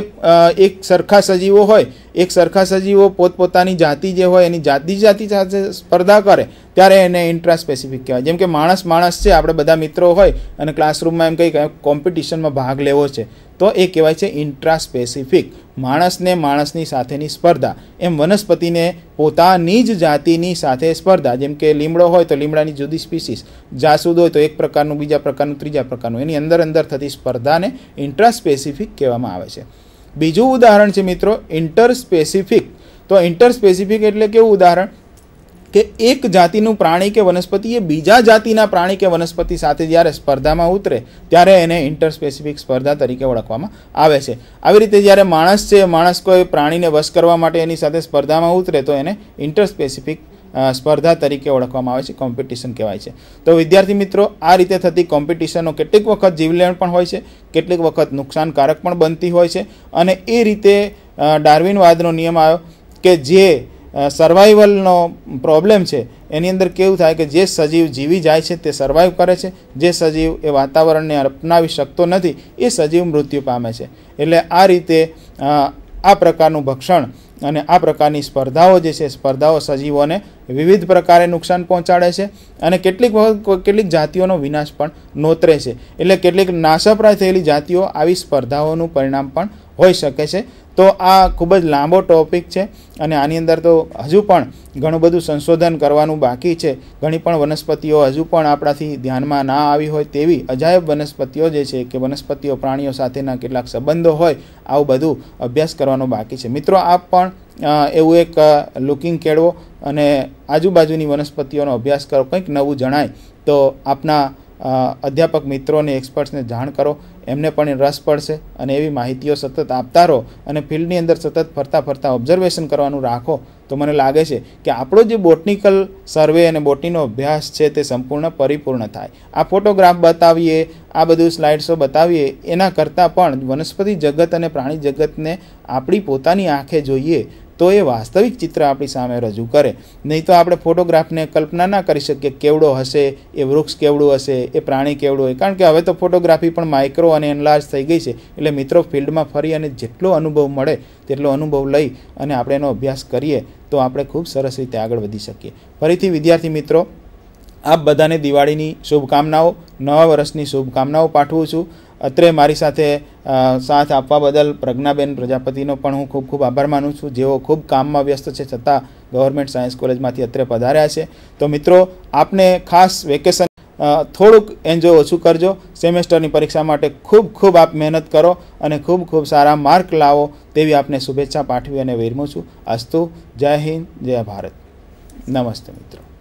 એક સરખા સજીવો હોય એક સરખા સજીવો પોતપોતાની જાતિ જે હોય એની જાતિ સાથે સ્પર્ધા કરે ત્યારે એને ઇન્ટ્રા સ્પેસિફિક કહેવાય. જેમ કે માણસ છે, આપણે બધા મિત્રો હોય અને ક્લાસરૂમમાં એમ કંઈ કોમ્પિટિશનમાં ભાગ લેવો છે તો એ કહેવાય છે ઇન્ટ્રા સ્પેસિફિક. માણસને માણસની સાથેની સ્પર્ધા. એમ વનસ્પતિને પોતાની જ જાતિની સાથે સ્પર્ધા. જેમ કે લીમડો હોય તો લીમડાની જુદી સ્પીસીસ, જાસૂદ હોય તો એક પ્રકારનું, બીજા પ્રકારનું, ત્રીજા પ્રકારનું, એની અંદર થતી સ્પર્ધાને ઇન્ટ્રા સ્પેસિફિક કહેવામાં આવે છે. બીજું ઉદાહરણ છે મિત્રો ઇન્ટર સ્પેસિફિક. તો ઇન્ટર સ્પેસિફિક એટલે કેવું ઉદાહરણ કે એક જાતિનું પ્રાણી કે વનસ્પતિ એ બીજા જાતિના પ્રાણી કે વનસ્પતિ સાથે જ્યારે સ્પર્ધામાં ઉતરે ત્યારે એને ઇન્ટર સ્પેસિફિક સ્પર્ધા તરીકે ઓળખવામાં આવે છે. આવી રીતે જ્યારે માણસ છે, માણસ કોઈ પ્રાણીને વશ કરવા માટે એની સાથે સ્પર્ધામાં ઉતરે તો એને ઇન્ટર સ્પેસિફિક સ્પર્ધા તરીકે ઓળખવામાં આવે છે, કોમ્પિટિશન કહેવાય છે. તો વિદ્યાર્થી મિત્રો, આ રીતે થતી કોમ્પિટિશનો કેટલીક વખત જીવલેણ પણ હોય છે, કેટલીક વખત નુકસાનકારક પણ બનતી હોય છે. અને એ રીતે ડાર્વિનવાદનો નિયમ આવ્યો કે જે સર્વાઈવલનો પ્રોબ્લેમ છે એની અંદર કેવું થાય કે જે સજીવ જીવી જાય છે તે સર્વાઈવ કરે છે, જે સજીવ એ વાતાવરણને અપનાવી શકતો નથી એ સજીવ મૃત્યુ પામે છે. એટલે આ રીતે આ પ્રકારનું ભક્ષણ અને આ પ્રકારની સ્પર્ધાઓ જે છે, સ્પર્ધાઓ સજીવોને વિવિધ પ્રકારે નુકસાન પહોંચાડે છે અને કેટલીક જાતિઓનો વિનાશ પણ નોતરે છે. એટલે કેટલીક નાશપ્રાય થયેલી જાતિઓ આવી સ્પર્ધાઓનું પરિણામ પણ હોઈ શકે છે. તો આ ખૂબ જ લાંબો ટોપિક છે અને આની અંદર તો હજુ પણ ઘણું બધું સંશોધન કરવાનું બાકી છે. ઘણી પણ વનસ્પતિઓ હજુ પણ આપણાથી ધ્યાનમાં ના આવી હોય તેવી અજાયબ વનસ્પતિઓ જે છે કે વનસ્પતિઓ પ્રાણીઓ સાથેના કેટલાક સંબંધો હોય, આવું બધું અભ્યાસ કરવાનો બાકી છે. મિત્રો, આપ પણ એવું એક લુકિંગ કેળવો અને આજુબાજુની વનસ્પતિઓનો અભ્યાસ કરો. કંઈક નવું જણાય તો આપના અધ્યાપક મિત્રોને, એક્સપર્ટ્સને જાણ કરો, એમને પણ રસ પડશે અને એવી માહિતીઓ સતત આપતા રહો અને ફિલ્ડની અંદર સતત ફરતા ઓબ્ઝર્વેશન કરવાનું રાખો તો મને લાગે છે કે આપણો જે બોટનિકલ સર્વે અને બોટનીનો અભ્યાસ છે તે સંપૂર્ણ પરિપૂર્ણ થાય. આ ફોટોગ્રાફ બતાવીએ, આ બધું સ્લાઇડ્સો બતાવીએ એના કરતાં પણ વનસ્પતિ જગત અને પ્રાણી જગતને આપણી પોતાની આંખે જોઈએ તો એ વાસ્તવિક ચિત્ર આપણી સામે રજૂ કરે. નહીં તો આપણે ફોટોગ્રાફને કલ્પના ના કરી શકીએ કેવડો હશે, એ વૃક્ષ કેવડું હશે, એ પ્રાણી કેવડું હોય. કારણ કે હવે તો ફોટોગ્રાફી પણ માઇક્રો અને એનલાર્જ થઈ ગઈ છે. એટલે મિત્રો, ફિલ્ડમાં ફરી અને જેટલો અનુભવ મળે તેટલો અનુભવ લઈ અને આપણે એનો અભ્યાસ કરીએ તો આપણે ખૂબ સરસ રીતે આગળ વધી શકીએ. ફરીથી વિદ્યાર્થી મિત્રો, આપ બધાને દિવાળીની શુભકામનાઓ, નવા વર્ષની શુભકામનાઓ પાઠવું છું. અત્રે મારી સાથે સાથ આપવા બદલ પ્રજ્ઞાબેન પ્રજાપતિનો પણ હું ખૂબ ખૂબ આભાર માનું છું, જેઓ ખૂબ કામમાં વ્યસ્ત છે છતાં ગવર્મેન્ટ સાયન્સ કોલેજમાંથી અત્રે પધાર્યા છે. તો મિત્રો, આપને ખાસ વેકેશન થોડુંક એન્જોય ઓછું કરજો. સેમેસ્ટરની પરીક્ષા માટે ખૂબ આપ મહેનત કરો અને ખૂબ સારા માર્ક લાવો તેવી આપને શુભેચ્છા પાઠવી અને વિરમું છું. અસ્તુ. જય હિન્દ, જય ભારત. નમસ્તે મિત્રો.